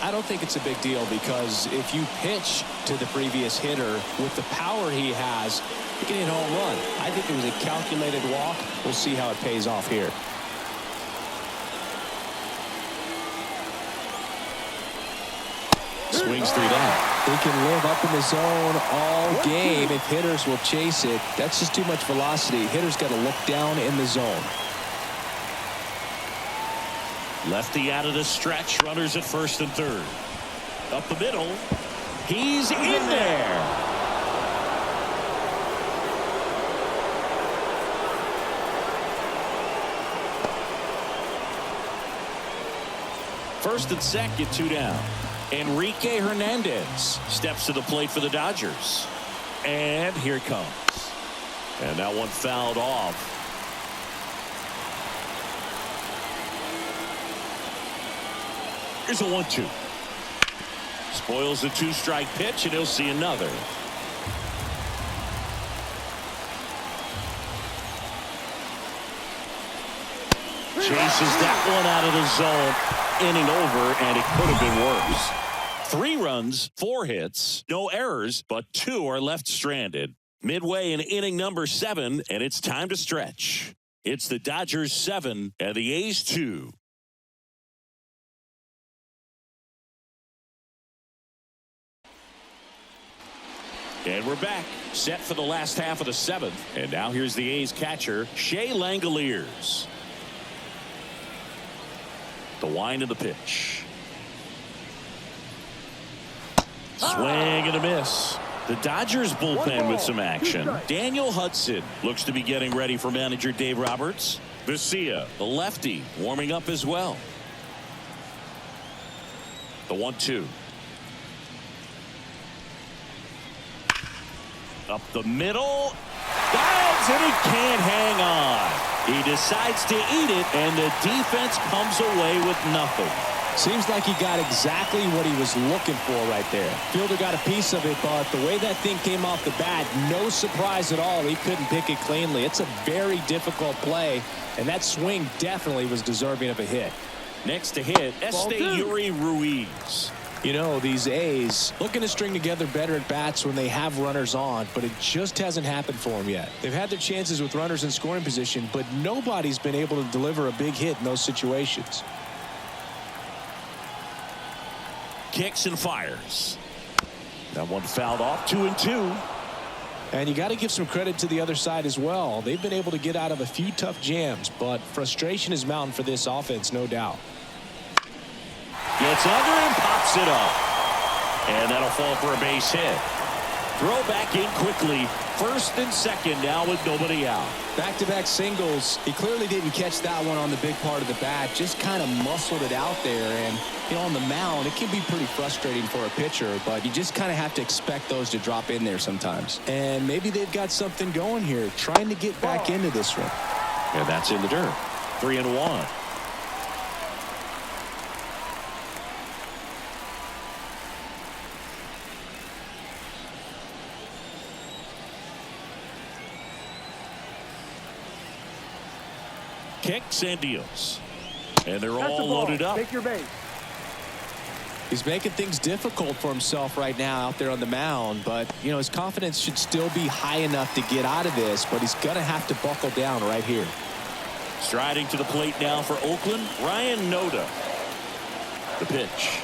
B: I don't think it's a big deal, because if you pitch to the previous hitter with the power he has, you can hit a home run. I think it was a calculated walk. We'll see how it pays off here.
A: Swings through that.
B: He can live up in the zone all game if hitters will chase it. That's just too much velocity. Hitters got to look down in the zone.
A: Lefty out of the stretch. Runners at first and third. Up the middle. He's in there. First and second, 2 down. Enrique Hernandez steps to the plate for the Dodgers. And here it comes. And that one fouled off. Here's a 1-2. Spoils the 2-strike pitch, and he'll see another. Chases that one out of the zone. Inning over, and it could have been worse. 3 runs, 4 hits, no errors, but 2 are left stranded. Midway in inning number 7, and it's time to stretch. It's the Dodgers 7 and the A's 2. And we're back, set for the last half of the 7th. And now here's the A's catcher, Shea Langoliers. The wind of the pitch. Swing and a miss. The Dodgers bullpen with some action. Daniel Hudson looks to be getting ready for manager Dave Roberts. Vesia, the lefty, warming up as well. The 1-2. Up the middle. Dives, and he can't hang on. He decides to eat it, and the defense comes away with nothing.
B: Seems like he got exactly what he was looking for right there. Fielder got a piece of it, but the way that thing came off the bat, no surprise at all. He couldn't pick it cleanly. It's a very difficult play, and that swing definitely was deserving of a hit.
A: Next to hit, Yuri Ruiz.
B: You know, these A's looking to string together better at bats when they have runners on, but it just hasn't happened for them yet. They've had their chances with runners in scoring position, but nobody's been able to deliver a big hit in those situations.
A: Kicks and fires. That one fouled off. 2-2.
B: And you got to give some credit to the other side as well. They've been able to get out of a few tough jams, but frustration is mounting for this offense, no doubt.
A: Gets under and pops it up. And that'll fall for a base hit. Throw back in quickly. First and second now with nobody out.
B: Back-to-back singles. He clearly didn't catch that one on the big part of the bat. Just kind of muscled it out there. And, you know, on the mound, it can be pretty frustrating for a pitcher, but you just kind of have to expect those to drop in there sometimes. And maybe they've got something going here, trying to get back into this one.
A: And that's in the dirt. 3-1. Kicks and deals. And they're all loaded up.
C: Take your base.
B: He's making things difficult for himself right now out there on the mound, but, you know, his confidence should still be high enough to get out of this, but he's going to have to buckle down right here.
A: Striding to the plate now for Oakland, Ryan Noda. The pitch.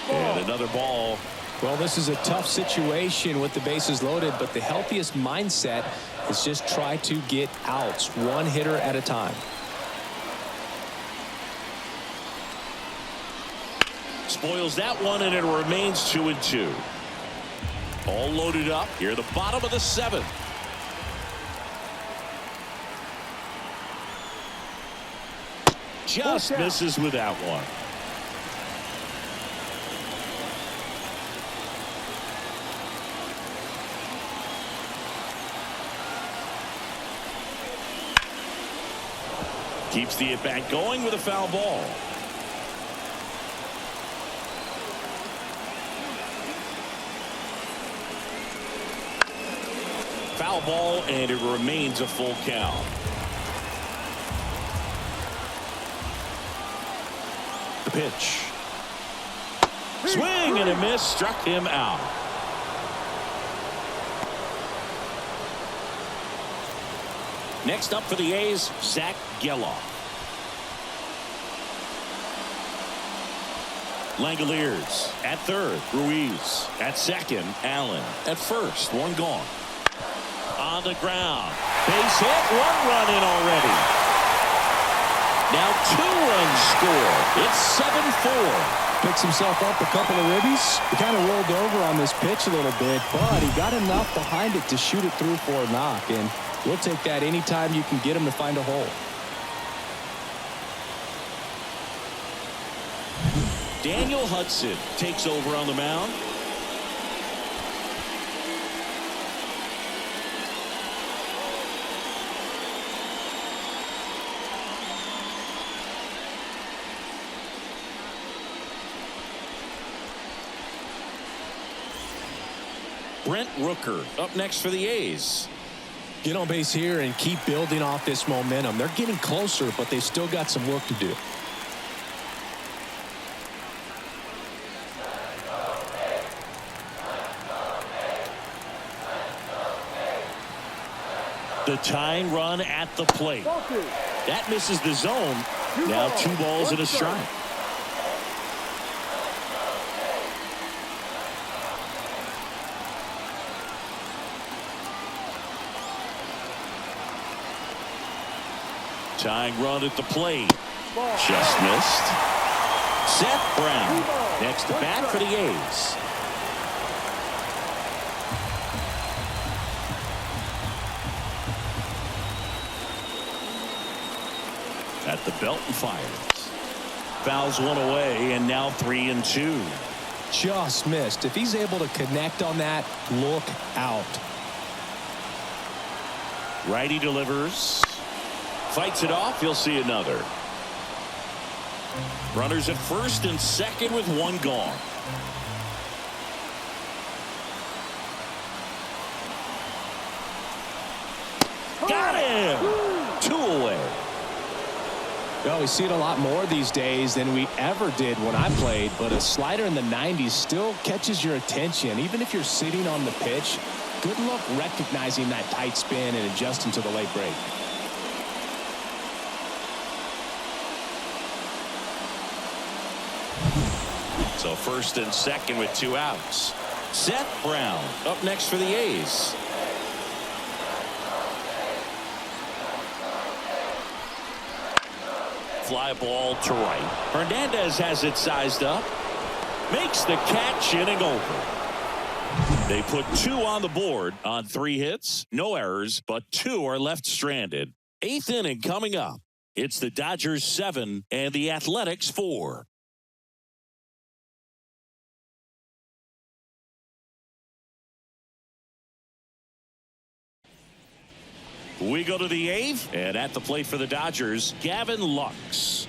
A: And another ball.
B: Well, this is a tough situation with the bases loaded, but the healthiest mindset is just try to get outs, one hitter at a time.
A: Spoils that one, and it remains 2-2. All loaded up here at the bottom of the 7th. Just misses with that one. Keeps the at-bat going with a foul ball. Foul ball, and it remains a full count. The pitch. Swing and a miss, struck him out. Next up for the A's, Zach Geloff. Langoliers at third, Ruiz at second, Allen at first, one gone. On the ground, base hit, one run in already. Now 2 runs score. It's 7-4.
D: Picks himself up a couple of ribbies. He kind of rolled over on this pitch a little bit, but he got enough behind it to shoot it through for a knock, and we'll take that anytime you can get him to find a hole.
A: Daniel Hudson takes over on the mound. Brent Rooker up next for the A's.
B: Get on base here and keep building off this momentum. They're getting closer, but they still got some work to do.
A: The tying run at the plate. That misses the zone. Now 2 balls and a strike. Tying run at the plate. Just missed. Seth Brown next to bat for the A's. At the belt and fires. Fouls one away, and now 3-2.
B: Just missed. If he's able to connect on that, look out.
A: Righty delivers. Fights it off. He'll see another. Runners at first and second with 1 gone. Got him. 2 away.
B: Well, we see it a lot more these days than we ever did when I played, but a slider in the 90s still catches your attention. Even if you're sitting on the pitch, good luck recognizing that tight spin and adjusting to the late break.
A: So first and second with 2 outs. Seth Brown up next for the A's. Fly ball to right. Hernandez has it sized up. Makes the catch, inning over. They put 2 on the board on 3 hits. No errors, but 2 are left stranded. 8th inning coming up. It's the Dodgers 7 and the Athletics 4. We go to the 8th, and at the plate for the Dodgers, Gavin Lux.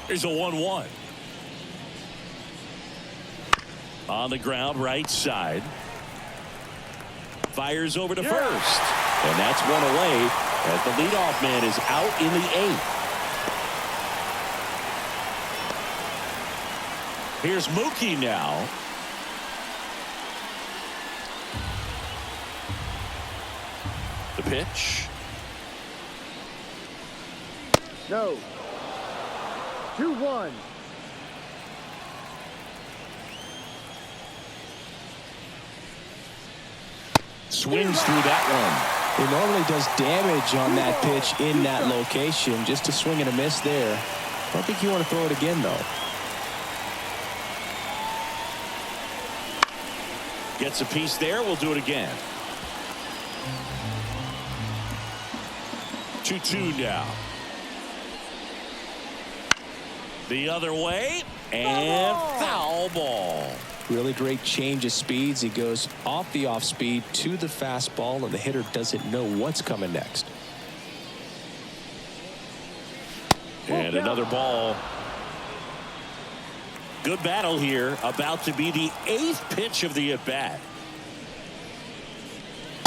A: Here's a 1-1. On the ground, right side. Fires over to first. And that's 1 away as the leadoff man is out in the 8th. Here's Mookie now. The pitch.
C: No. 2-1.
A: Swings through that
D: He normally does damage on that pitch in that location. Just a swing and a miss there. I don't think you want to throw it again, though.
A: Gets a piece there. We'll do it again. 2-2 now. The other way. And foul ball.
D: Really great change of speeds. He goes off the off speed to the fastball, and the hitter doesn't know what's coming next.
A: And another ball. Good battle here. About to be the 8th pitch of the at-bat.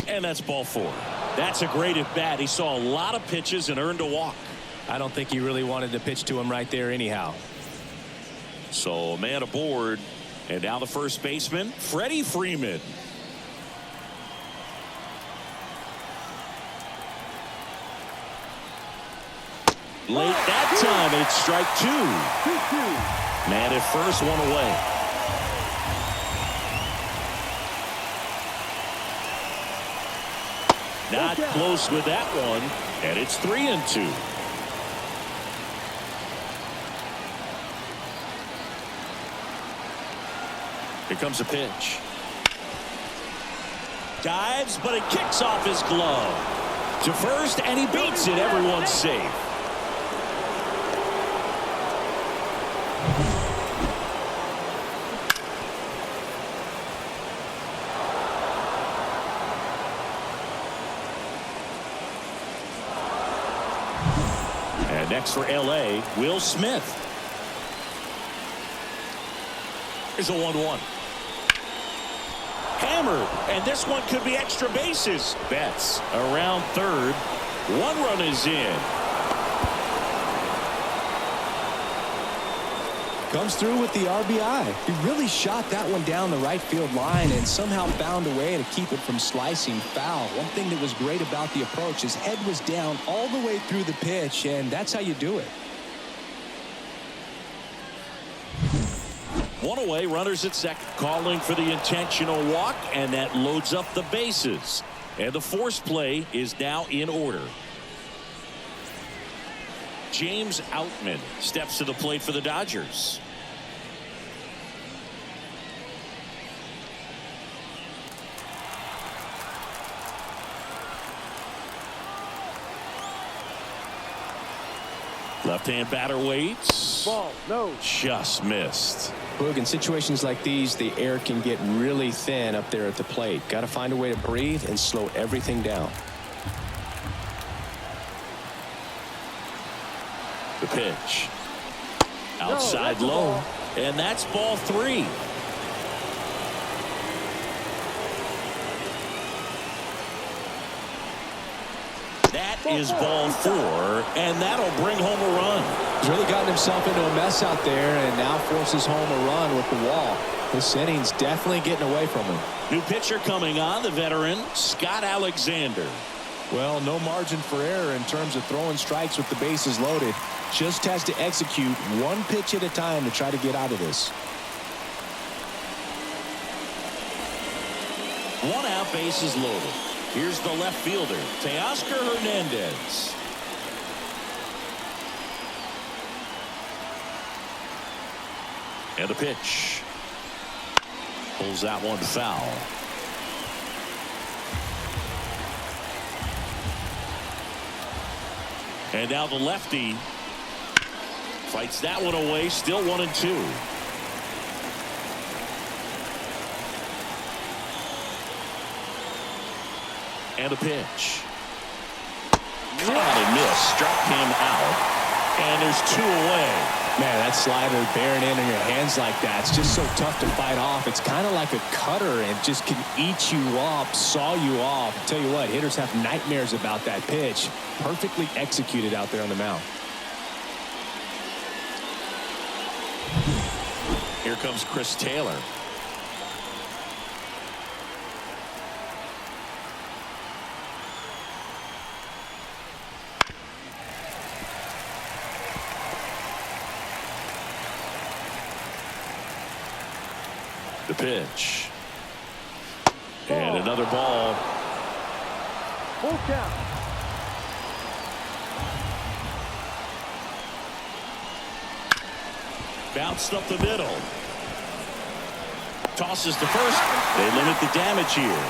A: And that's ball 4. That's a great at-bat. He saw a lot of pitches and earned a walk.
B: I don't think he really wanted to pitch to him right there anyhow.
A: So a man aboard. And now the first baseman, Freddie Freeman. Late that time, it's strike 2. Man at first, 1 away. Not close with that one, and it's 3-2. Here comes a pitch. Dives, but it kicks off his glove. To first, and he beats it. Everyone's safe. And next for LA, Will Smith. Here's a 1-1. Hammered, and this one could be extra bases. Betts around third. 1 run is in.
D: Comes through with the RBI. He really shot that one down the right field line and somehow found a way to keep it from slicing foul. One thing that was great about the approach, his head was down all the way through the pitch, and that's how you do it.
A: 1 away, runners at second, calling for the intentional walk, and that loads up the bases. And the force play is now in order. James Outman steps to the plate for the Dodgers. Left-hand batter waits.
C: Ball, no.
A: Just missed.
D: Boog, in situations like these, the air can get really thin up there at the plate. Got to find a way to breathe and slow everything down.
A: The pitch. Outside low. And that's ball 3. That is ball 4, and that'll bring home a run.
D: He's really gotten himself into a mess out there and now forces home a run with the wall. This inning's definitely getting away from him.
A: New pitcher coming on, the veteran, Scott Alexander.
B: Well, no margin for error in terms of throwing strikes with the bases loaded. Just has to execute 1 pitch at a time to try to get out of this.
A: 1 out, bases loaded. Here's the left fielder, Teoscar Hernandez. And the pitch. Pulls that one foul. And now the lefty fights that one away, still 1-2. And a pitch. God, and miss. Struck him out. And there's 2 away.
B: Man, that slider bearing in on your hands like that, it's just so tough to fight off. It's kind of like a cutter and just can eat you up, saw you off. I'll tell you what, hitters have nightmares about that pitch. Perfectly executed out there on the mound.
A: Here comes Chris Taylor. The pitch. And another ball.
C: Full count.
A: Bounced up the middle. Tosses to first. They limit the damage here.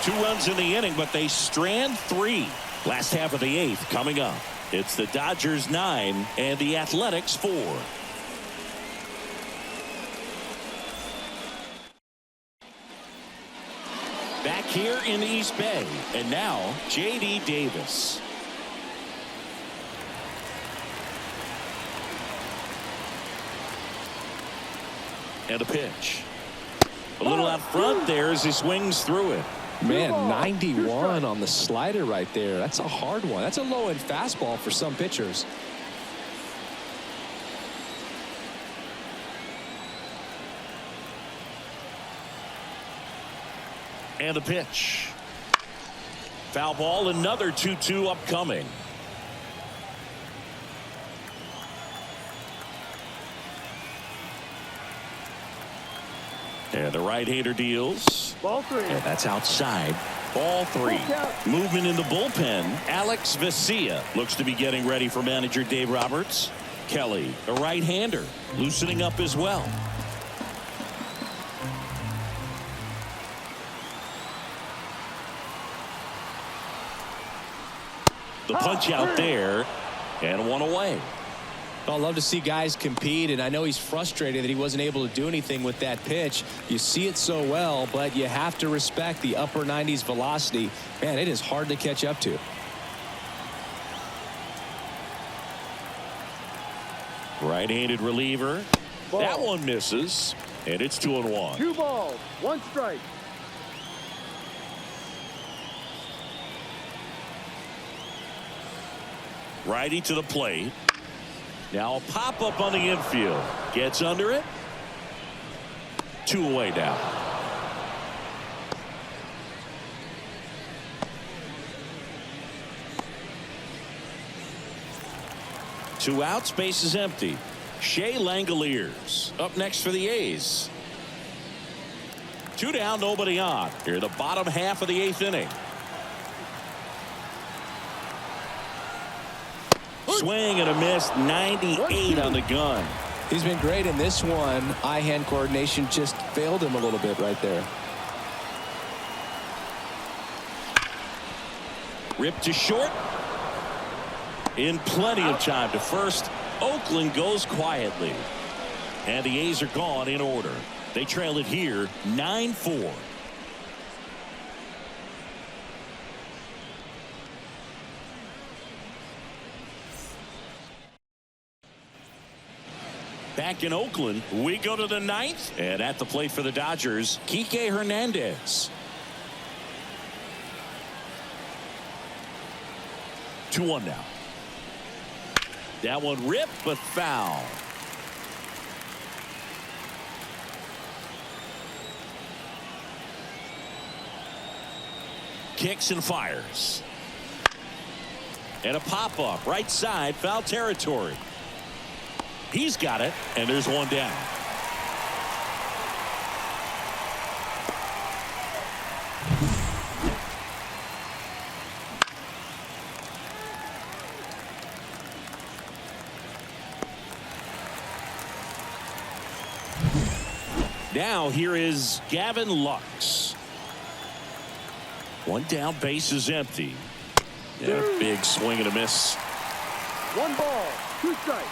A: 2 runs in the inning, but they strand 3. Last half of the 8th coming up. It's the Dodgers 9 and the Athletics 4. Back here in the East Bay, and now J.D. Davis. And a pitch. A little out front there as he swings through it.
D: Man, 91 on the slider right there. That's a hard one. That's a low-end fastball for some pitchers.
A: And a pitch. Foul ball, another 2-2 upcoming. And the right-hander deals.
C: Ball 3.
A: And that's outside. Ball 3. Movement in the bullpen. Alex Vesia looks to be getting ready for manager Dave Roberts. Kelly, a right-hander, loosening up as well. The punch out there, and 1 away.
D: I love to see guys compete, and I know he's frustrated that he wasn't able to do anything with that pitch. You see it so well, but you have to respect the upper 90s velocity. Man, it is hard to catch up to.
A: Right-handed reliever.
C: Ball.
A: That one misses, and it's 2-1.
C: 2 balls, 1 strike.
A: Righty to the plate. Now a pop-up on the infield. Gets under it. 2 away now. Two outs, base is empty. Shea Langoliers up next for the A's. 2 down, nobody on. Here, the bottom half of the 8th inning. Swing and a miss, 98 on the gun.
D: He's been great in this one. Eye-hand coordination just failed him a little bit right there.
A: Ripped to short. In plenty of time to first. Oakland goes quietly. And the A's are gone in order. They trail it here 9-4. Back in Oakland, we go to the 9th. And at the plate for the Dodgers, Kike Hernandez. 2-1 now. That one ripped, but foul. Kicks and fires. And a pop-up right side, foul territory. He's got it, and there's 1 down. Now here is Gavin Lux. 1 down, base is empty. And a big swing and a miss.
C: 1 ball, 2 strikes.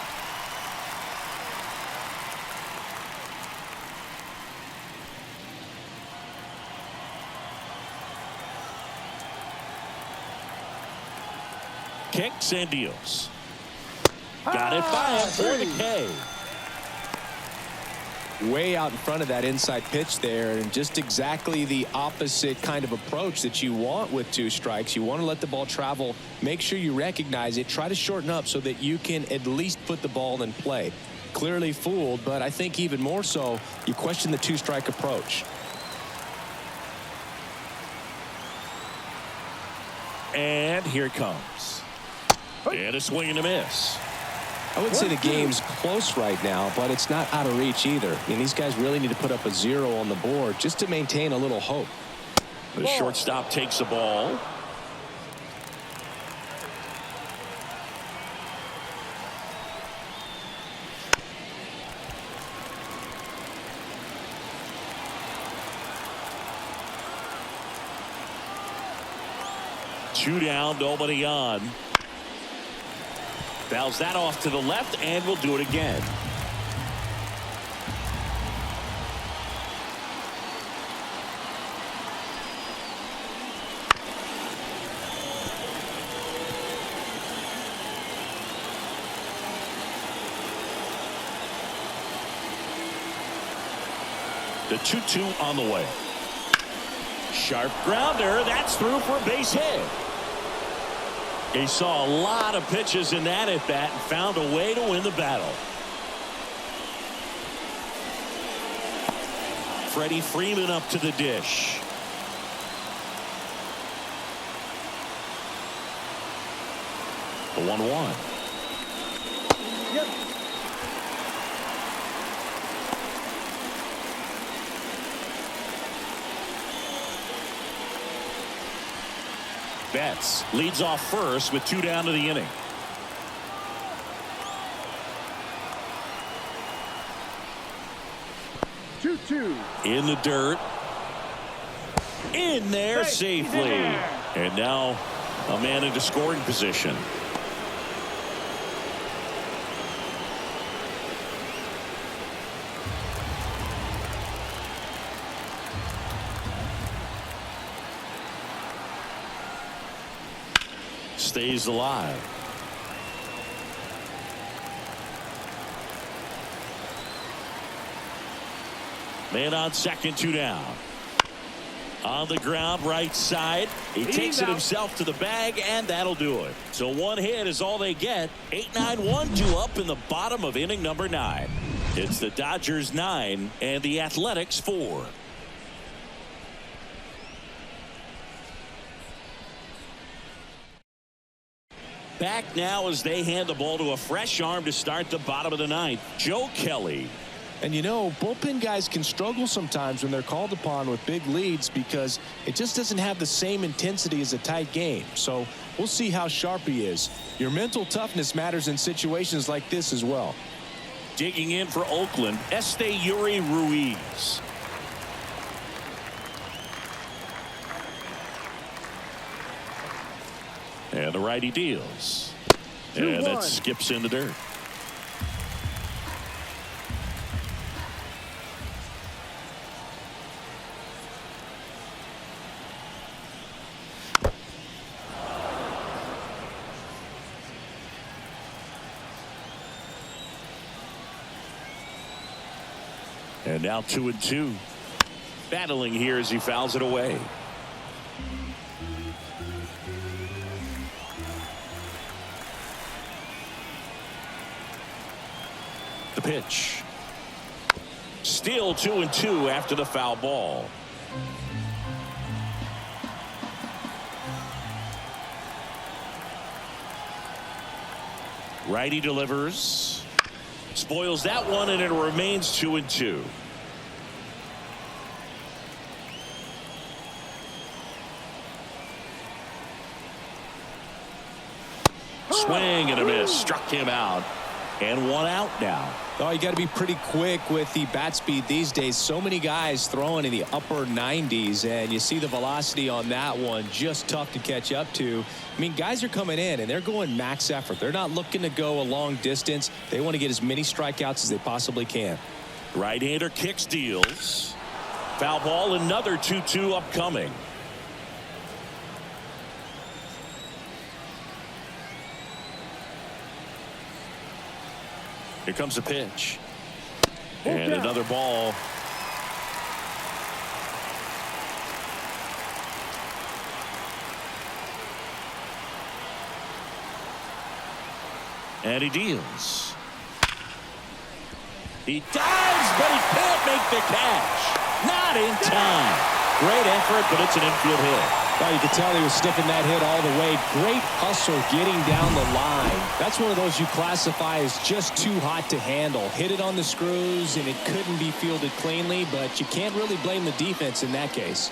A: Kicks and deals. Got it by him for the K.
D: Way out in front of that inside pitch there, and just exactly the opposite kind of approach that you want with 2 strikes. You want to let the ball travel, make sure you recognize it, try to shorten up so that you can at least put the ball in play. Clearly fooled, but I think even more so, you question the 2-strike approach.
A: And here it comes. And a swing and a miss.
D: I wouldn't say the game's close right now, but it's not out of reach either. And these guys really need to put up a 0 on the board just to maintain a little hope.
A: The shortstop takes the ball. Two down, nobody on. Fouls that off to the left, and we'll do it again. The 2-2 on the way. Sharp grounder. That's through for a base hit. He saw a lot of pitches in that at bat and found a way to win the battle. Freddie Freeman up to the dish. The 1-1.
C: Yep.
A: Betts leads off first with 2 down to the inning. In the dirt. In there safely. And now a man into scoring position. Stays alive. Man on second, 2 down. On the ground, right side. He takes it himself to the bag, and that'll do it. So 1 hit is all they get. 8-9-1-2 up in the bottom of inning number 9. It's the Dodgers 9 and the Athletics 4. Back now as they hand the ball to a fresh arm to start the bottom of the 9th. Joe Kelly.
D: And you know, bullpen guys can struggle sometimes when they're called upon with big leads because it just doesn't have the same intensity as a tight game. So we'll see how sharp he is. Your mental toughness matters in situations like this as well.
A: Digging in for Oakland, Esteury Ruiz. And the righty deals. And that skips in the dirt. And now 2-2. Battling here as he fouls it away. The pitch. Still 2-2 after the foul ball. Righty delivers. Spoils that one, and it remains 2-2. Swing and a miss. Struck him out. And 1 out now.
D: Oh, you got to be pretty quick with the bat speed these days. So many guys throwing in the upper 90s, and you see the velocity on that one. Just tough to catch up to. I mean, guys are coming in, and they're going max effort. They're not looking to go a long distance. They want to get as many strikeouts as they possibly can.
A: Right-hander kicks, deals. Foul ball, another 2-2 upcoming. Here comes the pitch. And another ball. And he deals. He dives, but he can't make the catch. Not in time. Great effort, but it's an infield hit.
B: Well, you could tell he was sniffing that hit all the way. Great hustle getting down the line. That's one of those you classify as just too hot to handle. Hit it on the screws, and it couldn't be fielded cleanly, but you can't really blame the defense in that case.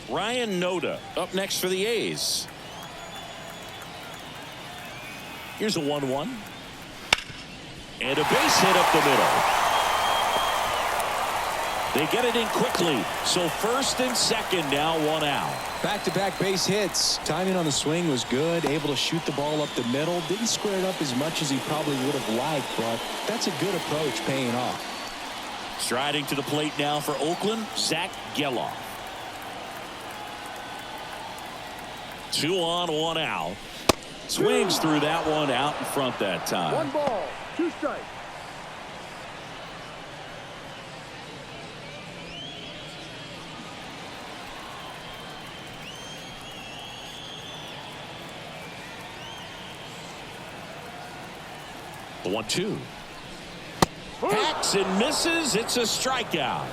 A: Ryan Noda up next for the A's. Here's a 1-1. And a base hit up the middle. They get it in quickly. So first and second now, 1 out.
D: Back-to-back base hits. Timing on the swing was good. Able to shoot the ball up the middle. Didn't square it up as much as he probably would have liked, but that's a good approach paying off.
A: Striding to the plate now for Oakland, Zach Geloff. 2 on, 1 out. Swings through that one out in front that time.
C: 1 ball, 2 strikes.
A: The 1-2. Hacks and misses. It's a strikeout.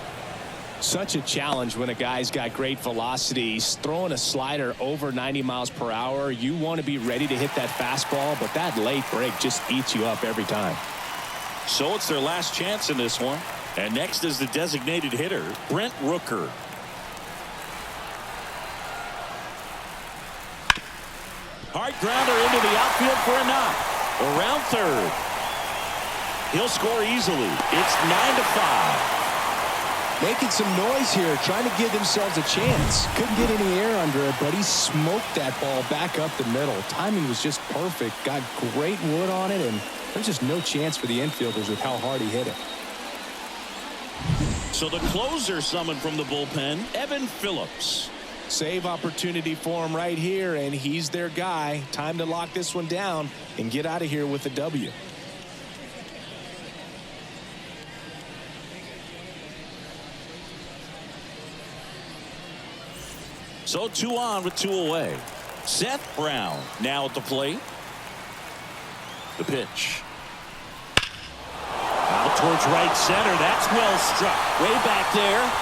B: Such a challenge when a guy's got great velocity. He's throwing a slider over 90 miles per hour. You want to be ready to hit that fastball, but that late break just eats you up every time.
A: So it's their last chance in this one. And next is the designated hitter, Brent Rooker. Hard grounder into the outfield for a knock. Around third. He'll score easily. It's 9-5.
D: Making some noise here, trying to give themselves a chance. Couldn't get any air under it, but he smoked that ball back up the middle. Timing was just perfect. Got great wood on it, and there's just no chance for the infielders with how hard he hit it.
A: So the closer summoned from the bullpen, Evan Phillips.
B: Save opportunity for him right here, and he's their guy. Time to lock this one down and get out of here with a W.
A: So 2 on with 2 away. Seth Brown now at the plate. The pitch. Out towards right center. That's well struck. Way back there.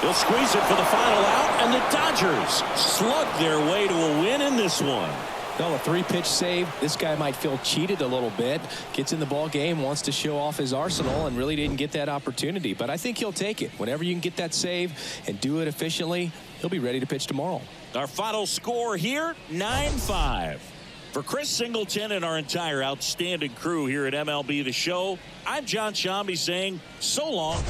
A: They'll squeeze it for the final out, and the Dodgers slug their way to a win in this one.
D: Well, a 3-pitch save. This guy might feel cheated a little bit. Gets in the ball game, wants to show off his arsenal, and really didn't get that opportunity. But I think he'll take it. Whenever you can get that save and do it efficiently, he'll be ready to pitch tomorrow.
A: Our final score here, 9-5. For Chris Singleton and our entire outstanding crew here at MLB The Show, I'm John Shambi saying so long.